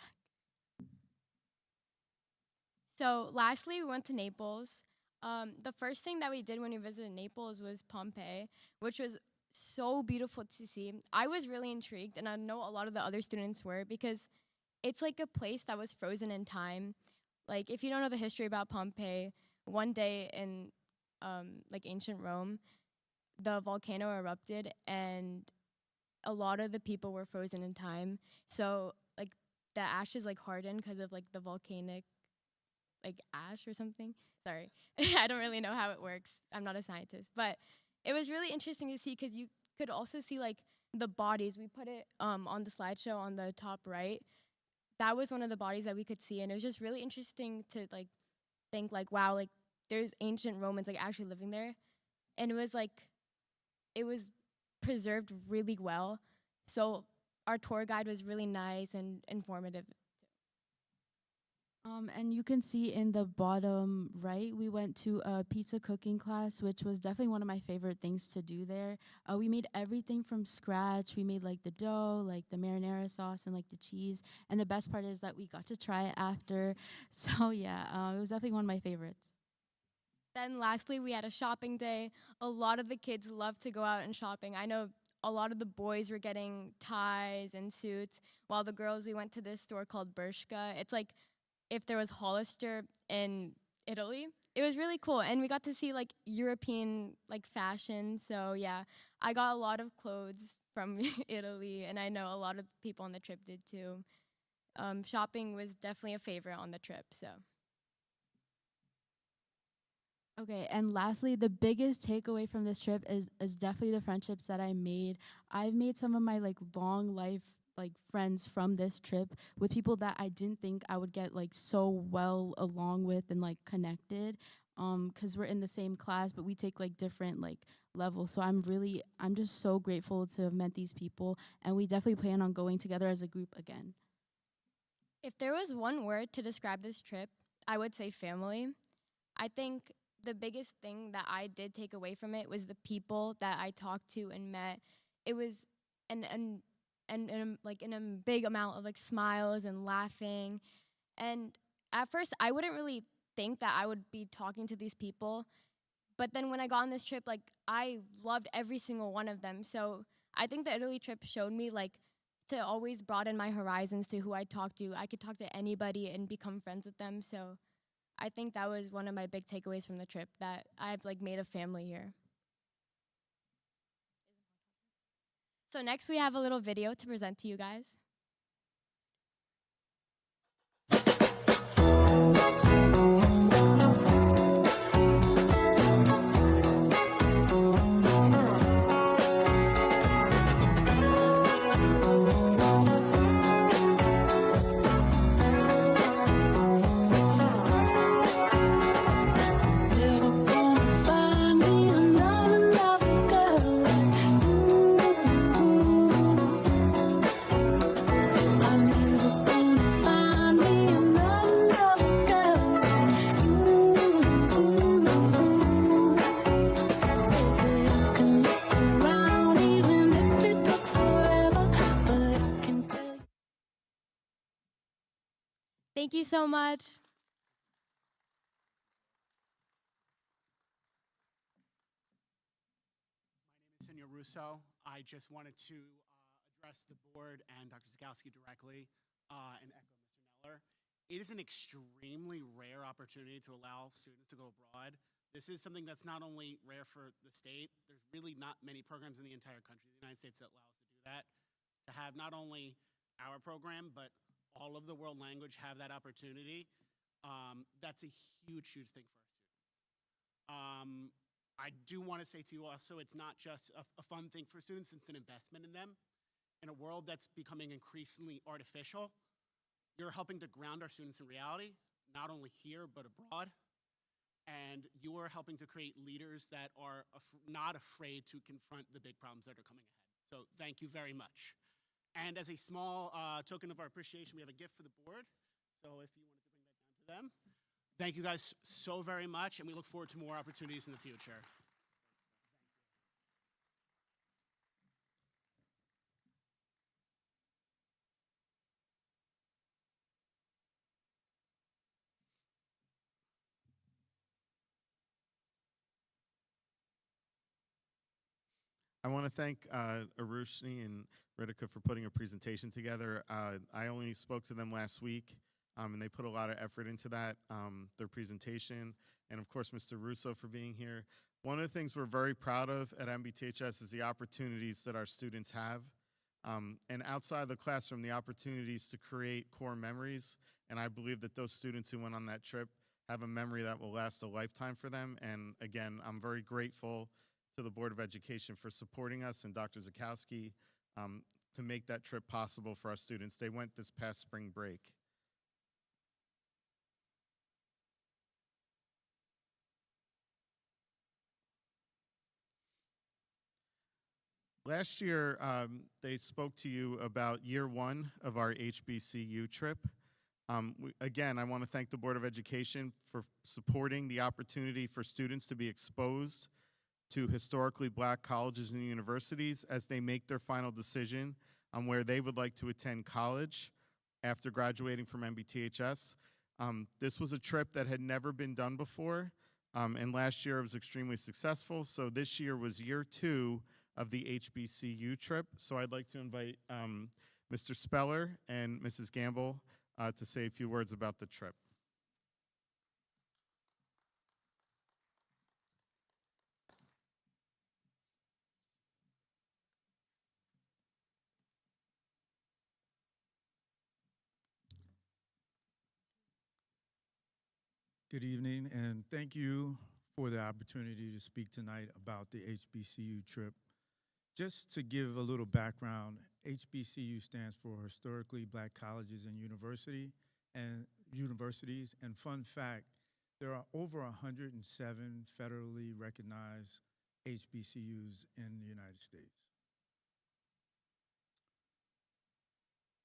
So lastly, we went to Naples. The first thing that we did when we visited Naples was Pompeii, which was so beautiful to see. I was really intrigued, and I know a lot of the other students were, because it's like a place that was frozen in time. Like if you don't know the history about Pompeii, one day in like ancient Rome, the volcano erupted, and a lot of the people were frozen in time. So like the ashes like hardened because of like the volcanic like ash or something. Sorry, I don't really know how it works. I'm not a scientist, but it was really interesting to see because you could also see like the bodies. We put it on the slideshow on the top right. That was one of the bodies that we could see, and it was just really interesting to like think like, wow, like there's ancient Romans like actually living there, and it was preserved really well. So our tour guide was really nice and informative. And you can see in the bottom right, we went to a pizza cooking class, which was definitely one of my favorite things to do there. We made everything from scratch. We made like the dough, like the marinara sauce, and like the cheese. And the best part is that we got to try it after. So yeah, it was definitely one of my favorites. Then lastly, we had a shopping day. A lot of the kids love to go out and shopping. I know a lot of the boys were getting ties and suits, while the girls, we went to this store called Bershka. It's like if there was Hollister in Italy. It was really cool, and we got to see like European like fashion. So yeah, I got a lot of clothes from Italy, and I know a lot of people on the trip did too. Shopping was definitely a favorite on the trip. So. Okay, and lastly, the biggest takeaway from this trip is definitely the friendships that I made. I've made some of my like long life like friends from this trip with people that I didn't think I would get like so well along with and like connected, because we're in the same class, but we take like different like levels. So I'm just so grateful to have met these people, and we definitely plan on going together as a group again. If there was one word to describe this trip, I would say family. I think the biggest thing that I did take away from it was the people that I talked to and met. It was like in a big amount of like smiles and laughing. And at first I wouldn't really think that I would be talking to these people, But then when I got on this trip, like I loved every single one of them. So I think the Italy trip showed me like to always broaden my horizons to who I talk to. I could talk to anybody and become friends with them. So I think that was one of my big takeaways from the trip, that I've like made a family here. So next we have a little video to present to you guys. Thank you so much. Senor Russo. I just wanted to address the board and Dr. Zagowski directly and echo Mr. Neller. It is an extremely rare opportunity to allow students to go abroad. This is something that's not only rare for the state, there's really not many programs in the entire country, the United States, that allow us to do that. To have not only our program, but all of the world language have that opportunity, that's a huge, huge thing for our students. I do want to say to you also, it's not just a fun thing for students, it's an investment in them. In a world that's becoming increasingly artificial, you're helping to ground our students in reality, not only here, but abroad. And you are helping to create leaders that are not afraid to confront the big problems that are coming ahead. So thank you very much. And as a small token of our appreciation, we have a gift for the board. So if you wanted to bring that down to them. Thank you guys so very much, and we look forward to more opportunities in the future. I want to thank Arushni and Ritika for putting a presentation together. I only spoke to them last week, and they put a lot of effort into that, their presentation, and of course, Mr. Russo for being here. One of the things we're very proud of at MBTHS is the opportunities that our students have. And outside the classroom, the opportunities to create core memories. And I believe that those students who went on that trip have a memory that will last a lifetime for them. And again, I'm very grateful to the Board of Education for supporting us and Dr. Zagowski to make that trip possible for our students. They went this past spring break. Last year, they spoke to you about year one of our HBCU trip. Again, I want to thank the Board of Education for supporting the opportunity for students to be exposed to historically black colleges and universities as they make their final decision on where they would like to attend college after graduating from MBTHS. This was a trip that had never been done before, and last year it was extremely successful. So this year was year two of the HBCU trip. So I'd like to invite Mr. Speller and Mrs. Gamble to say a few words about the trip. Good evening, and thank you for the opportunity to speak tonight about the HBCU trip. Just to give a little background, HBCU stands for Historically Black Colleges and Universities. And fun fact, there are over 107 federally recognized HBCUs in the United States.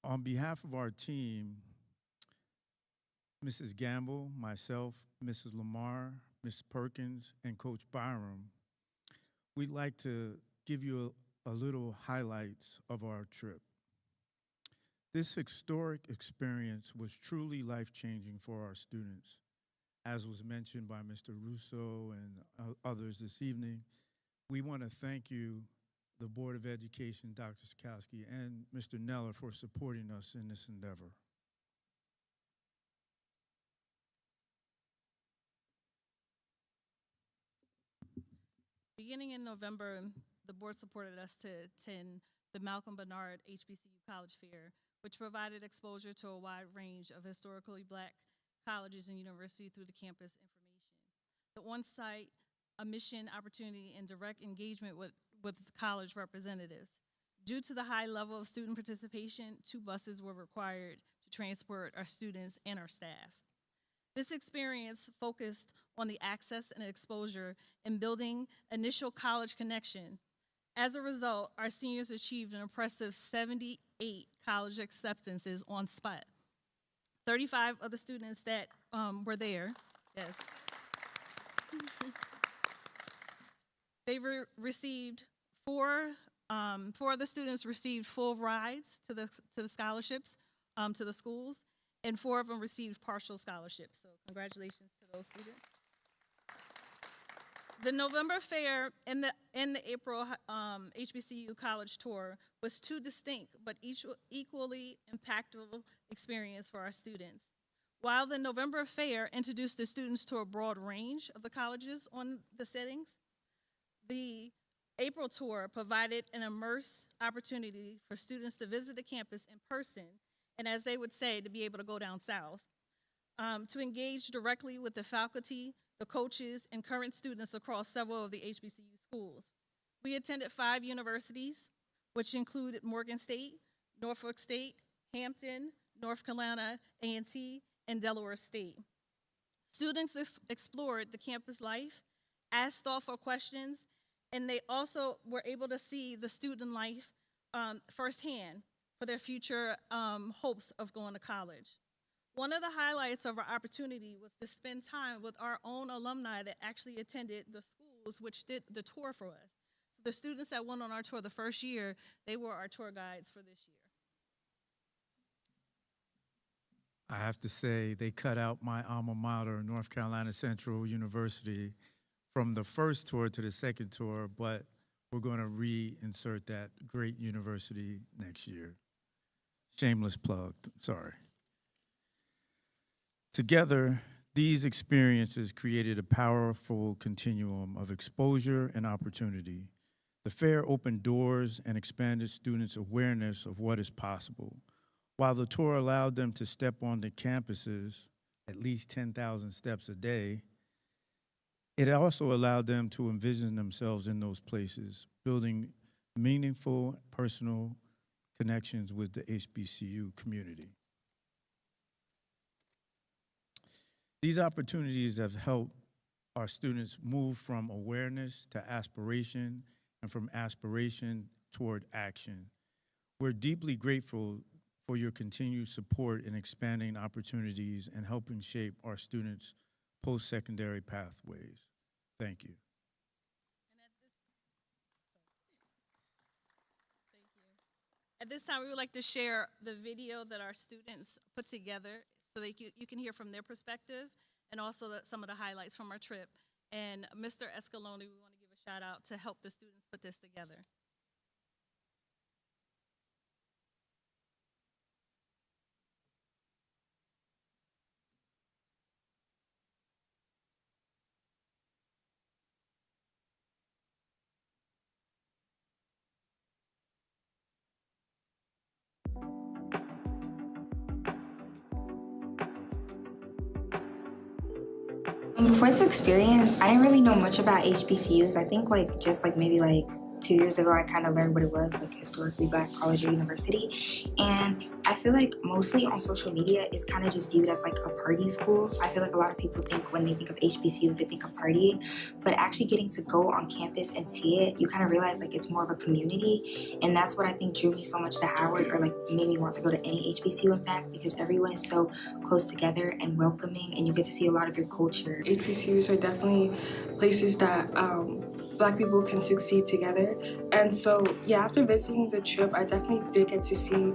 On behalf of our team, Mrs. Gamble, myself, Mrs. Lamar, Ms. Perkins, and Coach Byram, we'd like to give you a little highlights of our trip. This historic experience was truly life-changing for our students, as was mentioned by Mr. Russo and others this evening, we want to thank you, the Board of Education, Dr. Skowski, and Mr. Neller for supporting us in this endeavor. Beginning in November, the board supported us to attend the Malcolm Bernard HBCU College Fair, which provided exposure to a wide range of historically Black colleges and universities through the campus information. The on-site mission opportunity and direct engagement with college representatives. Due to the high level of student participation, 2 buses were required to transport our students and our staff. This experience focused on the access and exposure and building initial college connection. As a result, our seniors achieved an impressive 78 college acceptances on spot. 35 of the students that were there, yes. They received four of the students received full rides to the scholarships, to the schools, and 4 of them received partial scholarships. So congratulations to those students. The November fair and the April HBCU college tour was 2 distinct but equally impactful experience for our students. While the November fair introduced the students to a broad range of the colleges on the settings, the April tour provided an immersed opportunity for students to visit the campus in person, and as they would say, to be able to go down south, to engage directly with the faculty, the coaches, and current students across several of the HBCU schools. We attended 5 universities, which included Morgan State, Norfolk State, Hampton, North Carolina A&T, and Delaware State. Students explored the campus life, asked thoughtful questions, and they also were able to see the student life firsthand for their future hopes of going to college. One of the highlights of our opportunity was to spend time with our own alumni that actually attended the schools which did the tour for us. So the students that went on our tour the first year, they were our tour guides for this year. I have to say, they cut out my alma mater, North Carolina Central University, from the first tour to the second tour, but we're going to reinsert that great university next year. Shameless plug, sorry. Together, these experiences created a powerful continuum of exposure and opportunity. The fair opened doors and expanded students' awareness of what is possible, while the tour allowed them to step on the campuses at least 10,000 steps a day. It also allowed them to envision themselves in those places, building meaningful personal connections with the HBCU community. These opportunities have helped our students move from awareness to aspiration and from aspiration toward action. We're deeply grateful for your continued support in expanding opportunities and helping shape our students' post-secondary pathways. Thank you. At this time, we would like to share the video that our students put together so that you can hear from their perspective and also some of the highlights from our trip. And Mr. Escaloni, we want to give a shout out to help the students put this together. Before this experience, I didn't really know much about HBCUs. I think maybe 2 years ago, I kind of learned what it was, like historically Black college or university. And I feel like mostly on social media, it's kind of just viewed as like a party school. I feel like a lot of people think when they think of HBCUs, they think of partying. But actually getting to go on campus and see it, you kind of realize like it's more of a community. And that's what I think drew me so much to Howard, or like made me want to go to any HBCU in fact, because everyone is so close together and welcoming, and you get to see a lot of your culture. HBCUs are definitely places that Black people can succeed together. And so, yeah, after visiting the trip, I definitely did get to see,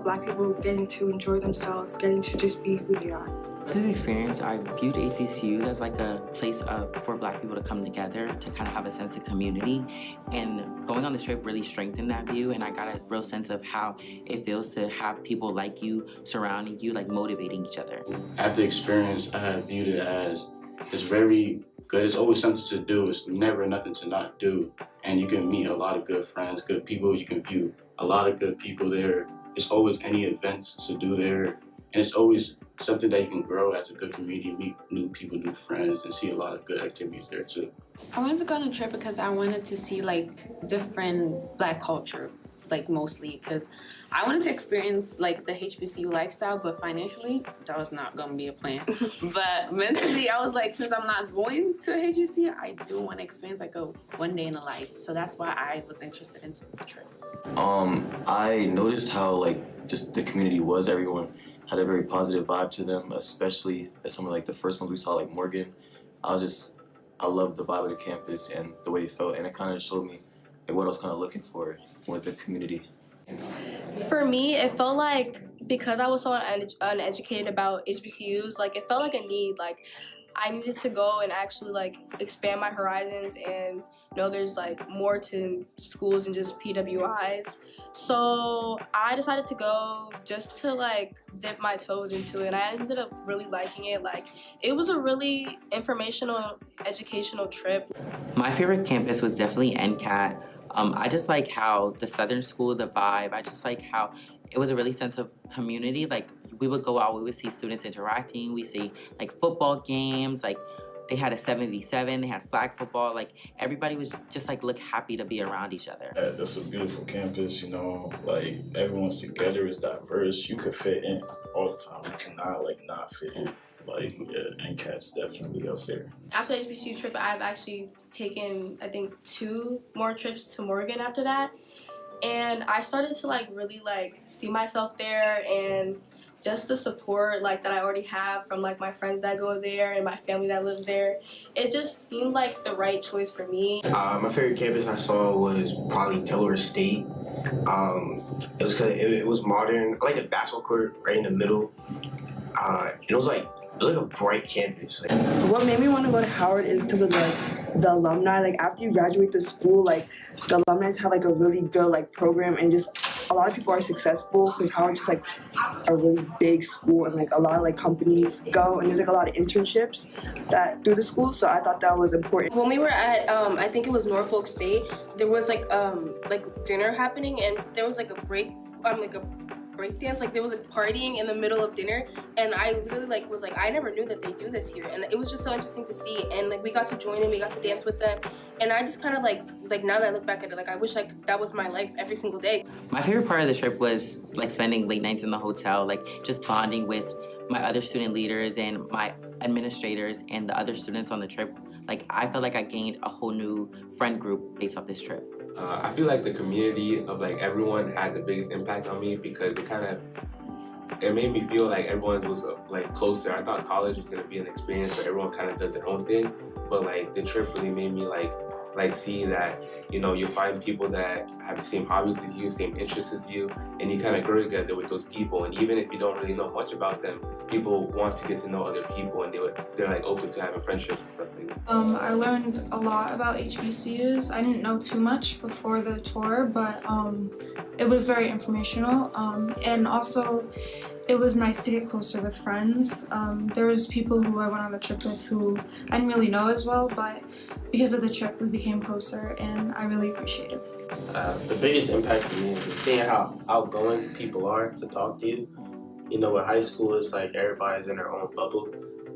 Black people getting to enjoy themselves, getting to just be who they are. Through the experience, I viewed HBCUs as like a place for Black people to come together to kind of have a sense of community. And going on this trip really strengthened that view, and I got a real sense of how it feels to have people like you surrounding you, like motivating each other. After the experience, I have viewed it as it's very good. It's always something to do. It's never nothing to not do. And you can meet a lot of good friends, good people. You can view a lot of good people there. There's always any events to do there. And it's always something that you can grow as a good community, meet new people, new friends, and see a lot of good activities there too. I wanted to go on a trip because I wanted to see like different Black culture, like mostly because I wanted to experience like the HBCU lifestyle, but financially that was not going to be a plan. But mentally I was like, since I'm not going to a HBCU, I do want to experience like a one day in a life. So that's why I was interested in the trip. I noticed how like just the community was. Everyone had a very positive vibe to them, especially as some of like the first ones we saw, like Morgan. I loved the vibe of the campus and the way it felt, and it kind of showed me like what I was kind of looking for with the community. For me, it felt like because I was so uneducated about HBCUs, like it felt like a need. Like I needed to go and actually like expand my horizons and know there's like more to schools than just PWIs. So I decided to go just to like dip my toes into it, and I ended up really liking it. Like it was a really informational, educational trip. My favorite campus was definitely NCAT. I just like how the Southern School, the vibe, I just like how it was a really sense of community. Like we would go out, we would see students interacting, we see like football games, like they had a 7v7, they had flag football, like everybody was just like look happy to be around each other. Yeah, that's a beautiful campus, you know, like everyone's together, is diverse, you could fit in all the time, you cannot like not fit in. Like, yeah, NCAT's definitely up there. After the HBCU trip, I've actually taken, I think, 2 more trips to Morgan after that. And I started to like really like see myself there, and just the support like that I already have from like my friends that go there and my family that lives there. It just seemed like the right choice for me. My favorite campus I saw was probably Delaware State. It was because it was modern. I like the basketball court right in the middle. It was like a bright campus. Like, what made me want to go to Howard is because of like the alumni. Like after you graduate the school, like the alumni have like a really good like program, and just a lot of people are successful because Howard's just like a really big school, and like a lot of like companies go, and there's like a lot of internships that through the school. So I thought that was important. When we were at I think it was Norfolk State, there was like dinner happening, and there was like a break dance, like there was like partying in the middle of dinner, and I literally was like I never knew that they do this here, and it was just so interesting to see, and like we got to join in, we got to dance with them, and I just kind of like now that I look back at it, like I wish like that was my life every single day. My favorite part of the trip was like spending late nights in the hotel, like just bonding with my other student leaders and my administrators and the other students on the trip. Like I felt like I gained a whole new friend group based off this trip. I feel like the community of like everyone had the biggest impact on me because it made me feel like everyone was like closer. I thought college was gonna be an experience where everyone kind of does their own thing, but like the trip really made me like see that, you know, you find people that have the same hobbies as you, same interests as you, and you kind of grow together with those people. And even if you don't really know much about them, people want to get to know other people, and they're like open to having friendships and stuff like that. I learned a lot about HBCUs. I didn't know too much before the tour, but it was very informational, and also it was nice to get closer with friends. There was people who I went on the trip with who I didn't really know as well, but because of the trip we became closer, and I really appreciate it. The biggest impact for me is seeing how outgoing people are to talk to you. You know, with high school, it's like everybody's in their own bubble,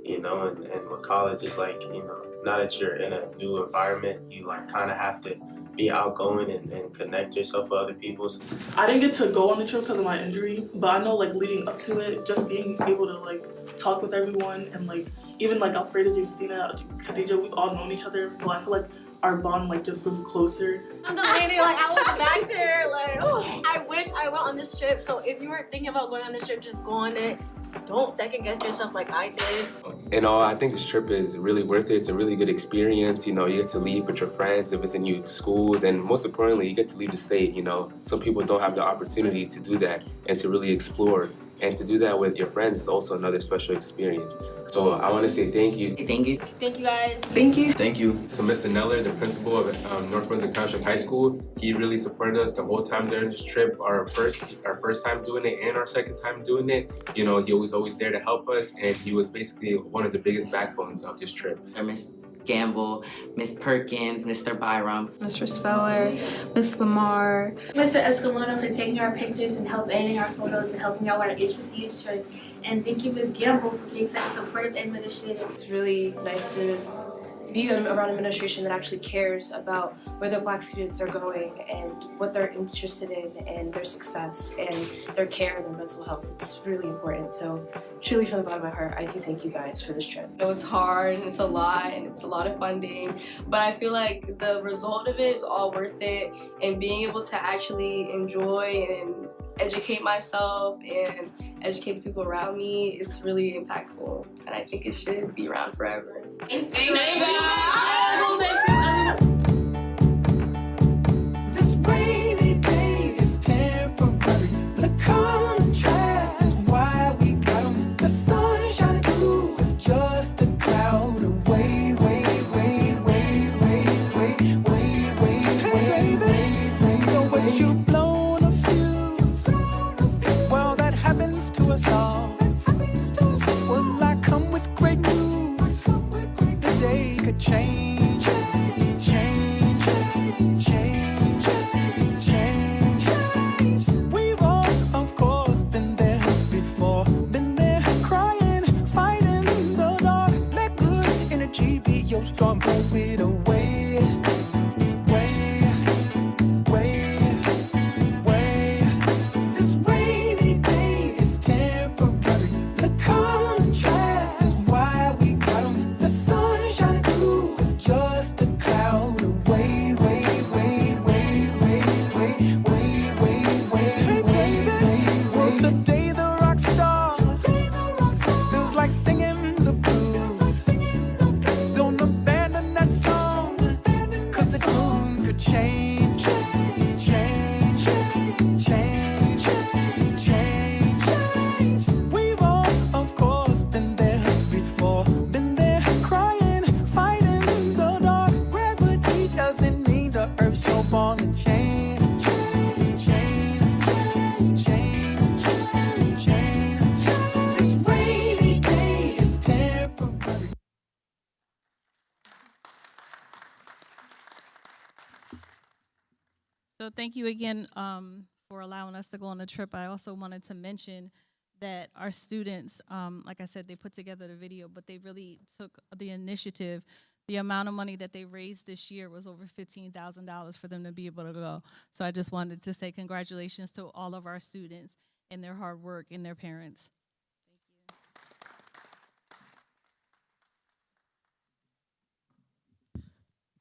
you know, and with college, it's like, you know, now that you're in a new environment, you like kind of have to be outgoing and connect yourself with other people. I didn't get to go on the trip because of my injury, but I know like leading up to it, just being able to like talk with everyone, and like even like Alfreda, Justina, Khadija, we've all known each other, but I feel like our bond like just grew closer. I'm the lady, like I was back there, like oh, I wish I went on this trip. So if you were thinking about going on this trip, just go on it. Don't second guess yourself like I did. In all, I think this trip is really worth it. It's a really good experience. You know, you get to leave with your friends, visit new schools, and most importantly, you get to leave the state. You know, some people don't have the opportunity to do that and to really explore And to do that with your friends is also another special experience. So I want to say thank you. Thank you. Thank you guys. Thank you. Thank you. To Mr. Neller, the principal of North Brunswick Township High School. He really supported us the whole time during this trip. Our first time doing it and our second time doing it. You know, he was always there to help us, and he was basically one of the biggest backbones of this trip. Miss Gamble, Miss Perkins, Mr. Byram, Mr. Speller, Miss Lamar, Mr. Escalona for taking our pictures and help editing our photos and helping out with our HBCU trip. And thank you, Ms. Gamble, for being such a supportive administrator. It's really nice to be around administration that actually cares about where the Black students are going and what they're interested in and their success and their care and their mental health. It's really important. So truly from the bottom of my heart, I do thank you guys for this trip. I know it's hard and it's a lot and it's a lot of funding, but I feel like the result of it is all worth it, and being able to actually enjoy and educate myself and educate the people around me is really impactful, and I think it should be around forever. Thank you. This rainy day is temporary. The contrast is why we got 'em. The sun shining through is just a cloud away, way, way, way, way, way, way, way, way, way. So what you blown a fuse? Well, that happens to us all. Well, I come with great news. The day could change, change, change, change. We've all, of course, been there before. Been there crying, fighting the dark. Let good energy be your strong, move it away. Way, way, way. This rainy day is temporary. The contrast is why we got 'em. The sun shining through is just a cloud away, way, way, way, way, way, way, way, way, way, way. Well, today the rock star feels like singing the blues. Don't abandon that song, 'cause the tune could change, change, change, change. We've all, of course, been there before. Been there crying, fighting the dark. Gravity doesn't mean the earth's your ball and chain. Chain, chain, chain, chain. This rainy day is temporary. So thank you again for allowing us to go on the trip. I also wanted to mention that our students, like I said, they put together the video, but they really took the initiative. The amount of money that they raised this year was over $15,000 for them to be able to go. So I just wanted to say congratulations to all of our students and their hard work and their parents.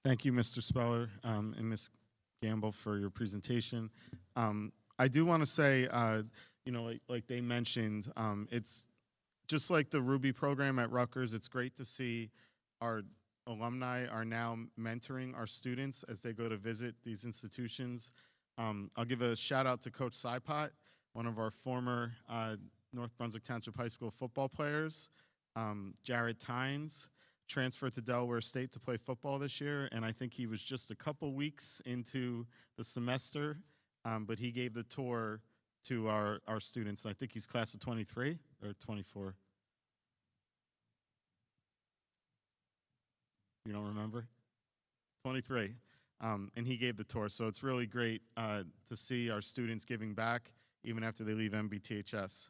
Thank you, Mr. Speller and Ms. Gamble, for your presentation. I do want to say, you know, like they mentioned, it's just like the Ruby program at Rutgers. It's great to see our alumni are now mentoring our students as they go to visit these institutions. I'll give a shout out to Coach Sipot, one of our former North Brunswick Township High School football players. Jared Tynes transferred to Delaware State to play football this year, and I think he was just a couple weeks into the semester, but he gave the tour to our students. I think he's class of 23 or 24. You don't remember? 23. And he gave the tour, so it's really great to see our students giving back even after they leave MBTHS.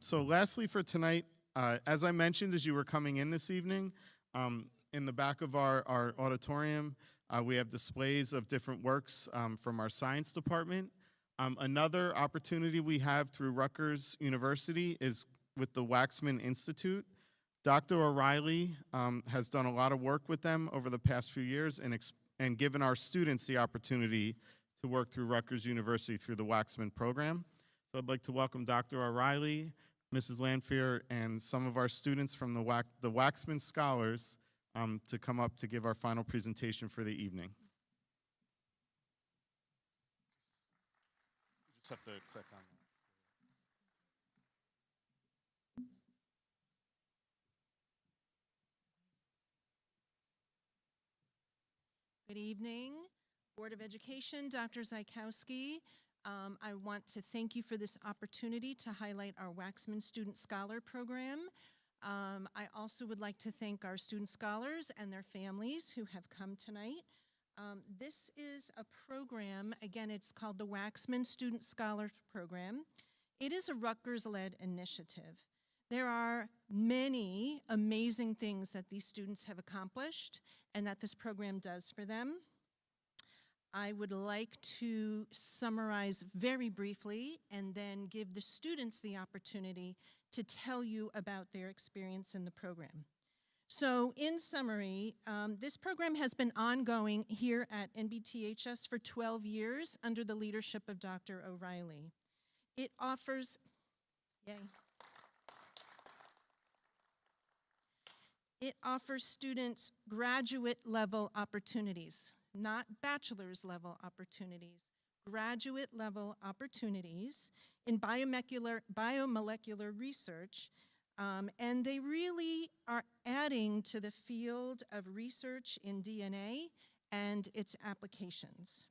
So lastly for tonight, as I mentioned as you were coming in this evening, in the back of our auditorium, we have displays of different works from our science department. Another opportunity we have through Rutgers University is with the Waxman Institute. Dr. O'Reilly has done a lot of work with them over the past few years and given our students the opportunity to work through Rutgers University through the Waxman program. So I'd like to welcome Dr. O'Reilly, Mrs. Lanfear, and some of our students from the Waxman Scholars to come up to give our final presentation for the evening. You just have to click on that. Good evening, Board of Education, Dr. Zykowski. I want to thank you for this opportunity to highlight our Waxman Student Scholar Program. I also would like to thank our student scholars and their families who have come tonight. This is a program, again, it's called the Waxman Student Scholar Program. It is a Rutgers-led initiative. There are many amazing things that these students have accomplished and that this program does for them. I would like to summarize very briefly and then give the students the opportunity to tell you about their experience in the program. So in summary, this program has been ongoing here at NBTHS for 12 years under the leadership of Dr. O'Reilly. It offers, yay. It offers students graduate level opportunities, not bachelor's level opportunities, graduate level opportunities in biomolecular research, and they really are adding to the field of research in DNA and its applications.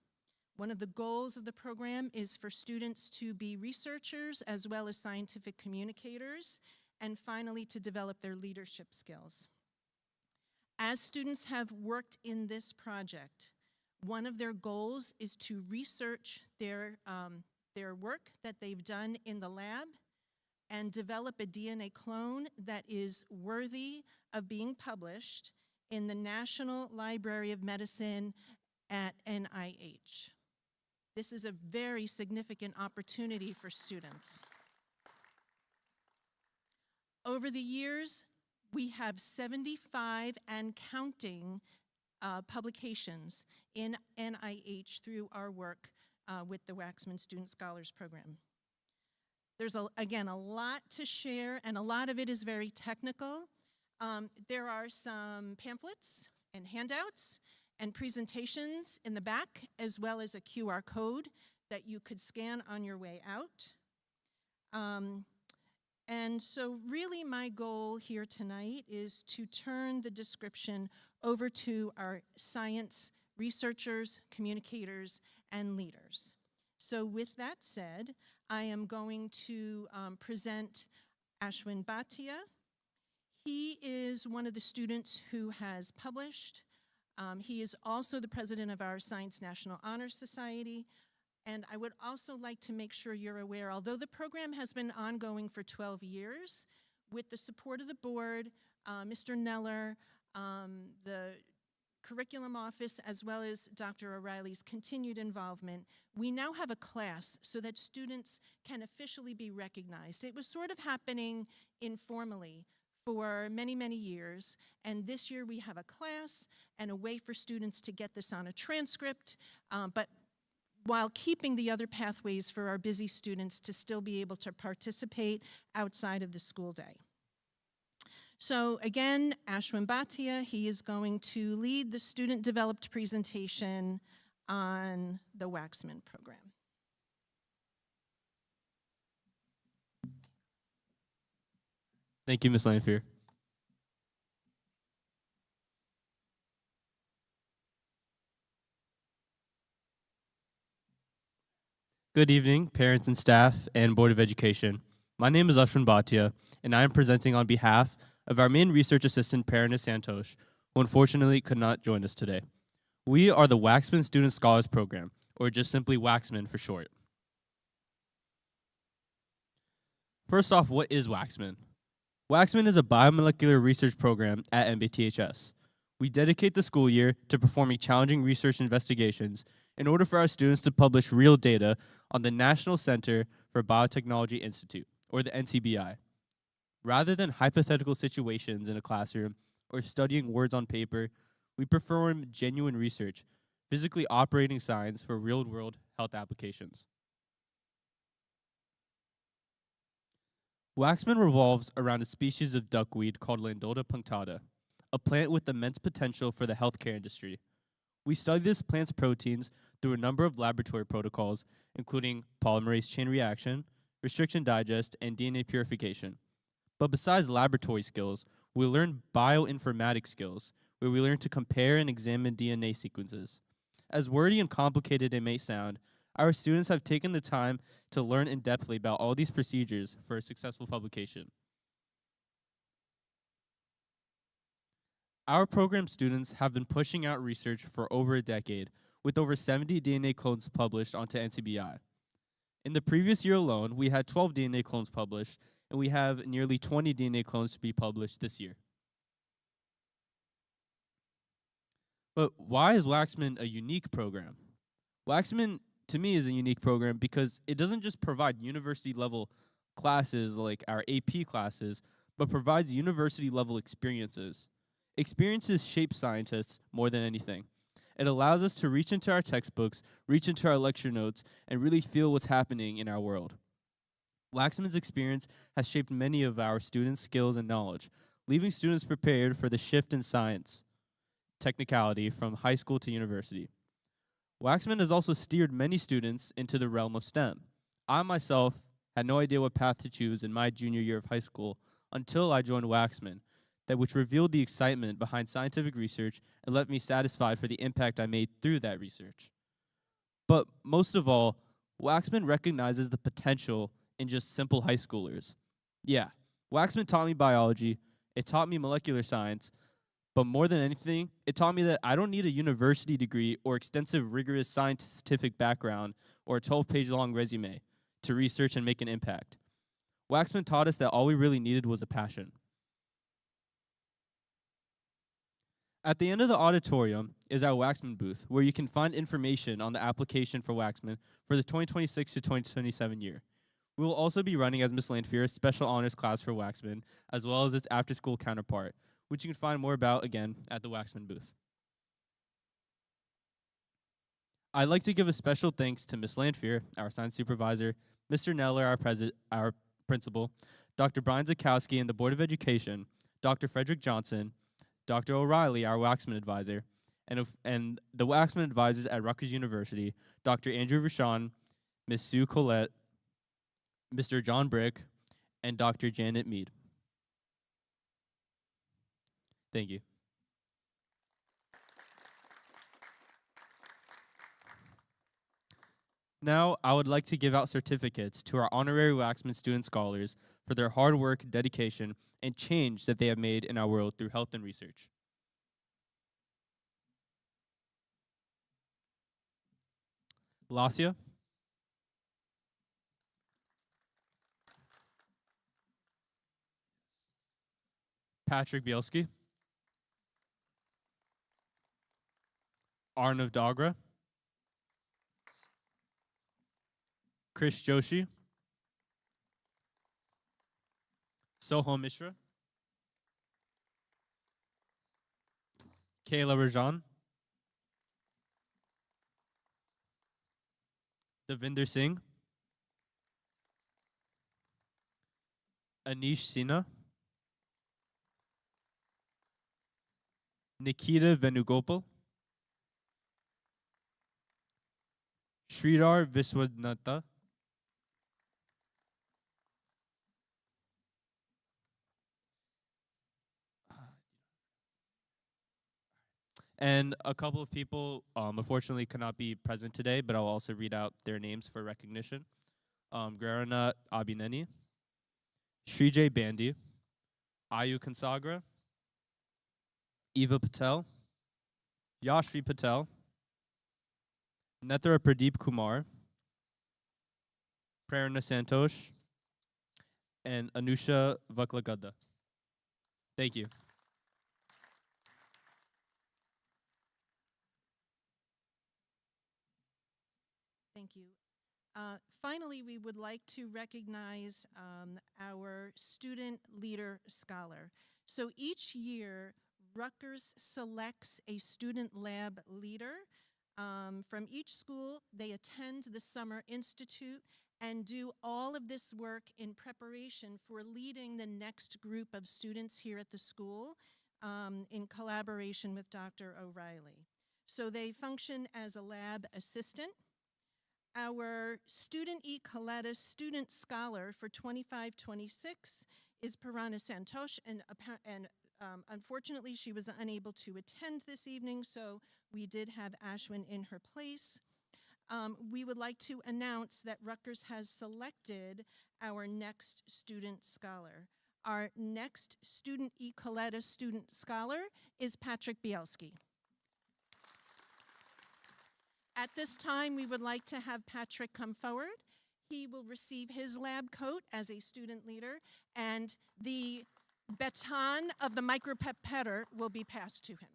One of the goals of the program is for students to be researchers as well as scientific communicators, and finally to develop their leadership skills. As students have worked in this project, one of their goals is to research their work that they've done in the lab and develop a DNA clone that is worthy of being published in the National Library of Medicine at NIH. This is a very significant opportunity for students. Over the years, we have 75 and counting publications in NIH through our work with the Waxman Student Scholars Program. There's, again, a lot to share, and a lot of it is very technical. There are some pamphlets and handouts and presentations in the back, as well as a QR code that you could scan on your way out. And so really my goal here tonight is to turn the description over to our science researchers, communicators, and leaders. So with that said, I am going to present Ashwin Bhatia. He is one of the students who has published. He is also the president of our Science National Honor Society. And I would also like to make sure you're aware, although the program has been ongoing for 12 years, with the support of the board, Mr. Neller, the curriculum office, as well as Dr. O'Reilly's continued involvement, we now have a class so that students can officially be recognized. It was sort of happening informally for many, many years, and this year we have a class and a way for students to get this on a transcript, but while keeping the other pathways for our busy students to still be able to participate outside of the school day. So again, Ashwin Bhatia, he is going to lead the student-developed presentation on the Waxman program. Thank you, Ms. Lanfear. Good evening, parents and staff and Board of Education. My name is Ashwin Bhatia, and I am presenting on behalf of our main research assistant, Parana Santosh, who unfortunately could not join us today. We are the Waxman Student Scholars Program, or just simply Waxman for short. First off, what is Waxman? Waxman is a biomolecular research program at NBTHS. We dedicate the school year to performing challenging research investigations in order for our students to publish real data on the National Center for Biotechnology Institute, or the NCBI. Rather than hypothetical situations in a classroom or studying words on paper, we perform genuine research, physically operating science for real-world health applications. Waxman revolves around a species of duckweed called Landota punctata, a plant with immense potential for the healthcare industry. We study this plant's proteins through a number of laboratory protocols, including polymerase chain reaction, restriction digest, and DNA purification. But besides laboratory skills, we learn bioinformatics skills, where we learn to compare and examine DNA sequences. As wordy and complicated it may sound, our students have taken the time to learn in-depthly about all these procedures for a successful publication. Our program students have been pushing out research for over a decade, with over 70 DNA clones published onto NCBI. In the previous year alone, we had 12 DNA clones published, and we have nearly 20 DNA clones to be published this year. But why is Waxman a unique program? Waxman, to me, is a unique program because it doesn't just provide university-level classes like our AP classes, but provides university-level experiences. Experiences shape scientists more than anything. It allows us to reach into our textbooks, reach into our lecture notes, and really feel what's happening in our world. Waxman's experience has shaped many of our students' skills and knowledge, leaving students prepared for the shift in science technicality from high school to university. Waxman has also steered many students into the realm of STEM. I myself had no idea what path to choose in my junior year of high school until I joined Waxman, which revealed the excitement behind scientific research and left me satisfied for the impact I made through that research. But most of all, Waxman recognizes the potential in just simple high schoolers. Yeah, Waxman taught me biology, it taught me molecular science, but more than anything, it taught me that I don't need a university degree or extensive rigorous scientific background or a 12-page long resume to research and make an impact. Waxman taught us that all we really needed was a passion. At the end of the auditorium is our Waxman booth, where you can find information on the application for Waxman for the 2026 to 2027 year. We will also be running as Ms. Lanfear a special honors class for Waxman, as well as its after-school counterpart, which you can find more about, again, at the Waxman booth. I'd like to give a special thanks to Ms. Lanfear, our science supervisor, Mr. Neller, our principal, Dr. Brian Zakowski and the Board of Education, Dr. Frederick Johnson, Dr. O'Reilly, our Waxman advisor, and the Waxman advisors at Rutgers University, Dr. Andrew Vachon, Ms. Sue Collette, Mr. John Brick, and Dr. Janet Mead. Thank you. Now, I would like to give out certificates to our honorary Waxman student scholars for their hard work, dedication, and change that they have made in our world through health and research. Lasia, Patrick Bielski, Arnav Dogra, Chris Joshi, Soham Mishra, Kayla Rajan, Devinder Singh, Anish Sinha, Nikita Venugopal, Sridhar Viswanatha, and a couple of people unfortunately cannot be present today, but I'll also read out their names for recognition. Garana Abineni, Srijay Bandi, Ayu Kansagra, Eva Patel, Yashvi Patel, Nethra Pradeep Kumar, Prerna Santosh, and Anusha Vaklagadda. Thank you. Thank you. Finally, we would like to recognize our student leader scholar. So each year, Rutgers selects a student lab leader. From each school, they attend the Summer Institute and do all of this work in preparation for leading the next group of students here at the school in collaboration with Dr. O'Reilly. So they function as a lab assistant. Our Student E. Coletta Student Scholar for 25-26 is Prerna Santosh, and unfortunately, she was unable to attend this evening, so we did have Ashwin in her place. We would like to announce that Rutgers has selected our next student scholar. Our next student Coletta student scholar is Patrick Bielski. At this time, we would like to have Patrick come forward. He will receive his lab coat as a student leader, and the baton of the micropipetter will be passed to him.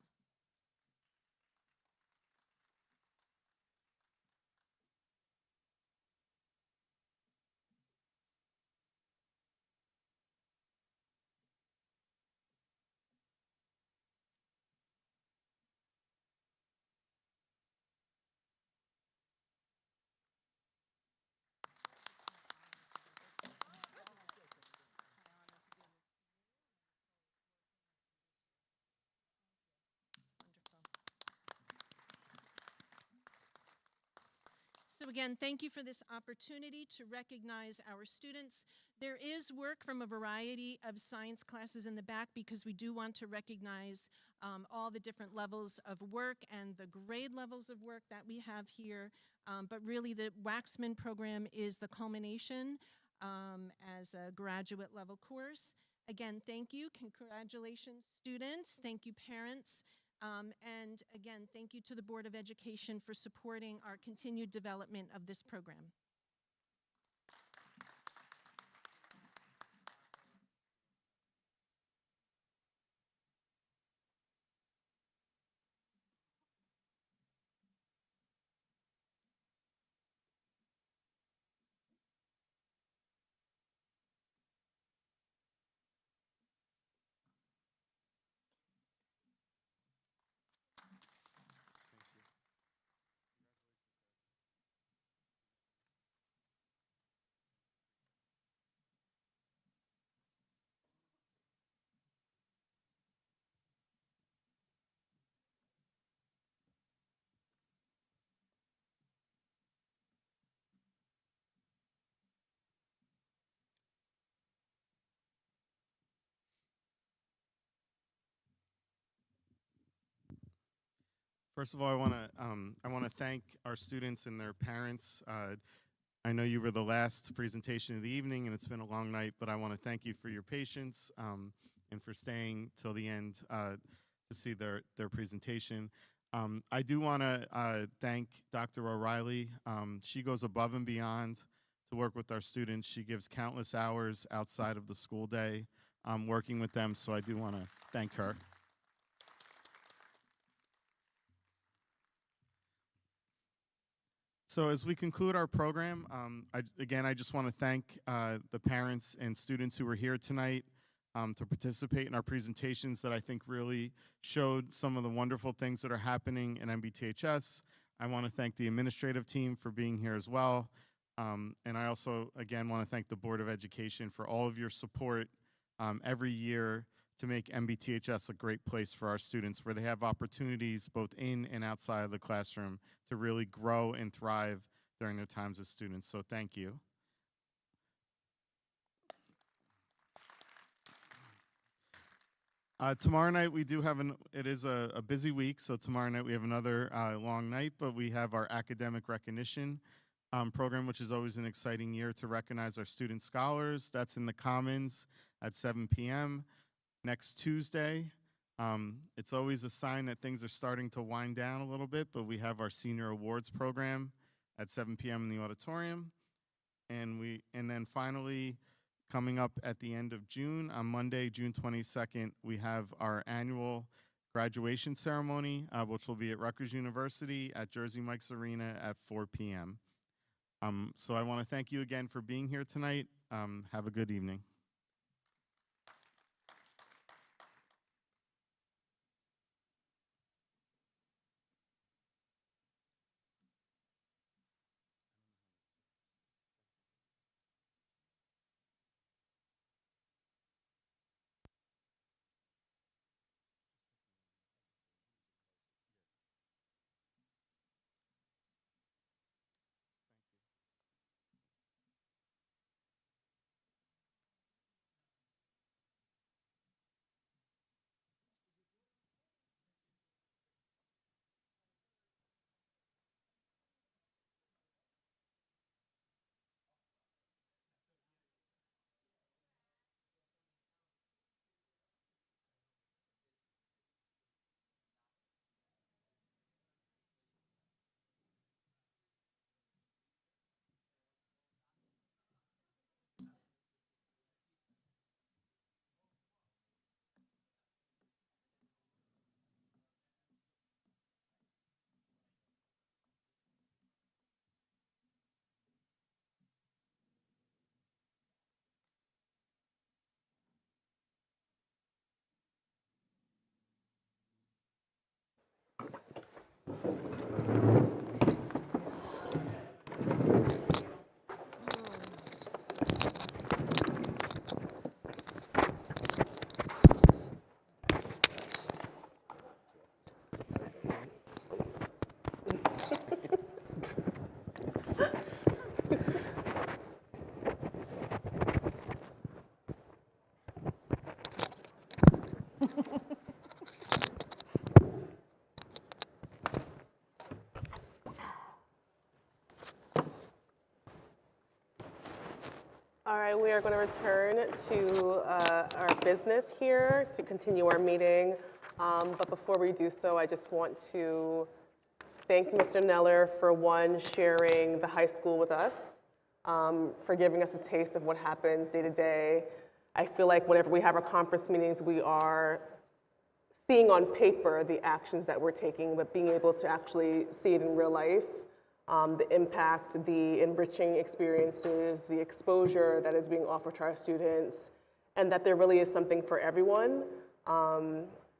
So again, thank you for this opportunity to recognize our students. There is work from a variety of science classes in the back because we do want to recognize all the different levels of work and the grade levels of work that we have here. But really the Waxman program is the culmination as a graduate level course. Again, thank you. Congratulations, students. Thank you, parents. And again, thank you to the Board of Education for supporting our continued development of this program. First of all, I want to thank our students and their parents. I know you were the last presentation of the evening, and it's been a long night, but I want to thank you for your patience and for staying till the end to see their presentation. I do want to thank Dr. O'Reilly. She goes above and beyond to work with our students. She gives countless hours outside of the school day working with them, so I do want to thank her. So as we conclude our program, I just want to thank the parents and students who were here tonight to participate in our presentations that I think really showed some of the wonderful things that are happening in MBTHS. I want to thank the administrative team for being here as well. And I also, again, want to thank the Board of Education for all of your support every year to make MBTHS a great place for our students, where they have opportunities both in and outside of the classroom to really grow and thrive during their times as students. So thank you. Tomorrow night we do have it is a busy week, so tomorrow night we have another long night, but we have our academic recognition program, which is always an exciting year to recognize our student scholars. That's in the Commons at 7 p.m. next Tuesday. It's always a sign that things are starting to wind down a little bit, but we have our senior awards program at 7 p.m. in the auditorium. And then finally, coming up at the end of June, on Monday, June 22nd, we have our annual graduation ceremony, which will be at Rutgers University at Jersey Mike's Arena at 4 p.m. So I want to thank you again for being here tonight. Have a good evening. All right, we are going to return to our business here to continue our meeting. But before we do so, I just want to thank Mr. Neller for sharing the high school with us, for giving us a taste of what happens day to day. I feel like whenever we have our conference meetings, we are seeing on paper the actions that we're taking, but being able to actually see it in real life. The impact, the enriching experiences, the exposure that is being offered to our students, and that there really is something for everyone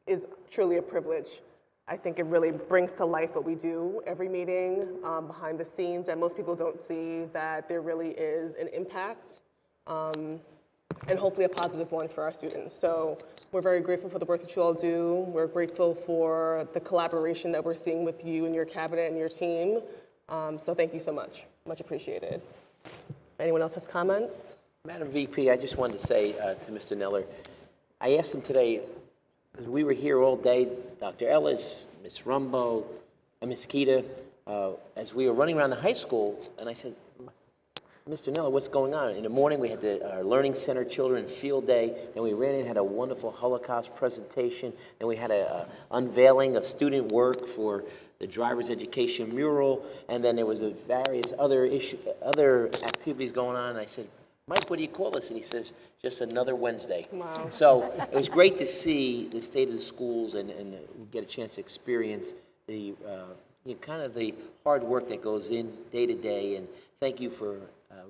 is truly a privilege. I think it really brings to life what we do every meeting behind the scenes, and most people don't see that there really is an impact and hopefully a positive one for our students. So we're very grateful for the work that you all do. We're grateful for the collaboration that we're seeing with you and your cabinet and your team. So thank you so much. Much appreciated. Anyone else has comments? Madam VP, I just wanted to say to Mr. Neller, I asked him today, because we were here all day, Dr. Ellis, Ms. Rumbo, and Ms. Keita, as we were running around the high school, and I said, Mr. Neller, what's going on? In the morning, we had our Learning Center Children Field Day, then we ran in, had a wonderful Holocaust presentation, then we had an unveiling of student work for the driver's education mural, and then there was various other activities going on. And I said, Mike, what do you call this? And he says, just another Wednesday. Wow. So it was great to see the state of the schools and get a chance to experience the kind of the hard work that goes in day to day. And thank you for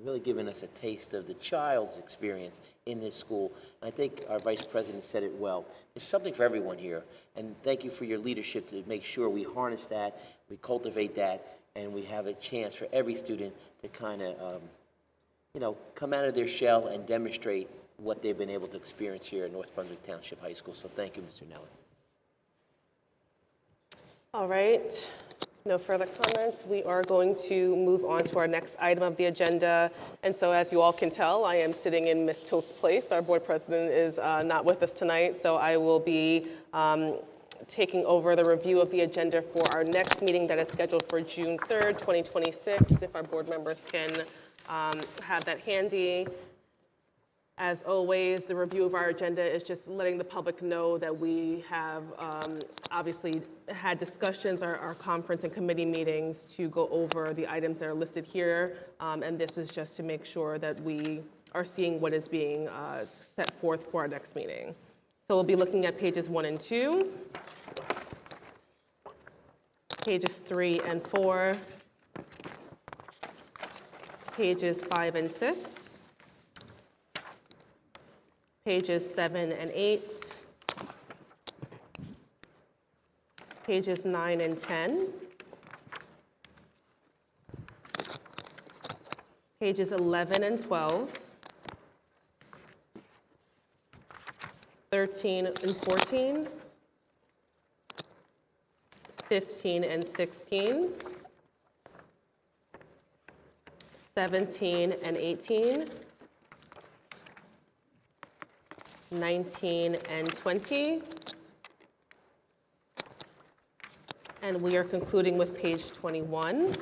really giving us a taste of the child's experience in this school. And I think our Vice President said it well. There's something for everyone here. And thank you for your leadership to make sure we harness that, we cultivate that, and we have a chance for every student to kind of, come out of their shell and demonstrate what they've been able to experience here at North Brunswick Township High School. So thank you, Mr. Neller. All right. No further comments. We are going to move on to our next item of the agenda. And so as you all can tell, I am sitting in Ms. Toth's place. Our board president is not with us tonight, so I will be taking over the review of the agenda for our next meeting that is scheduled for June 3rd, 2026, if our board members can have that handy. As always, the review of our agenda is just letting the public know that we have obviously had discussions, our conference and committee meetings to go over the items that are listed here. And this is just to make sure that we are seeing what is being set forth for our next meeting. So we'll be looking at pages 1 and 2, pages 3 and 4, pages 5 and 6, pages 7 and 8, pages 9 and 10, pages 11 and 12, 13 and 14, 15 and 16, 17 and 18, 19 and 20, and we are concluding with page 21.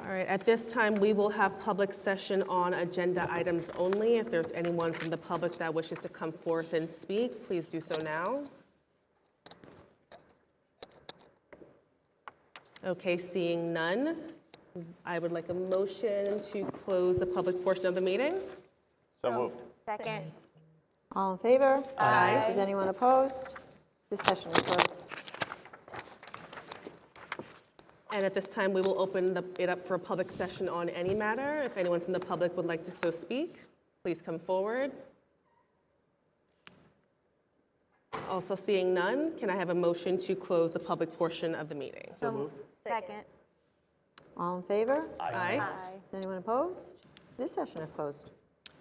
All right, at this time, we will have public session on agenda items only. If there's anyone from the public that wishes to come forth and speak, please do so now. Okay, seeing none, I would like a motion to close the public portion of the meeting. So moved. Second. All in favor? Aye. Is anyone opposed? This session is closed. And at this time, we will open it up for a public session on any matter. If anyone from the public would like to so speak, please come forward. Also seeing none, can I have a motion to close the public portion of the meeting? So moved. Second. All in favor? Aye. Is anyone opposed? This session is closed.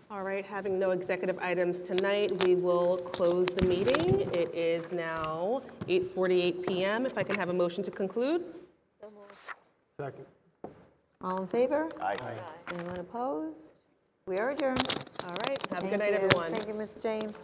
All right, having no executive items tonight, we will close the meeting. It is now 8:48 p.m. If I can have a motion to conclude? So moved. Second. All in favor? Aye. Anyone opposed? We are adjourned. All right, have a Thank good night, you. everyone. Thank you, Ms. James.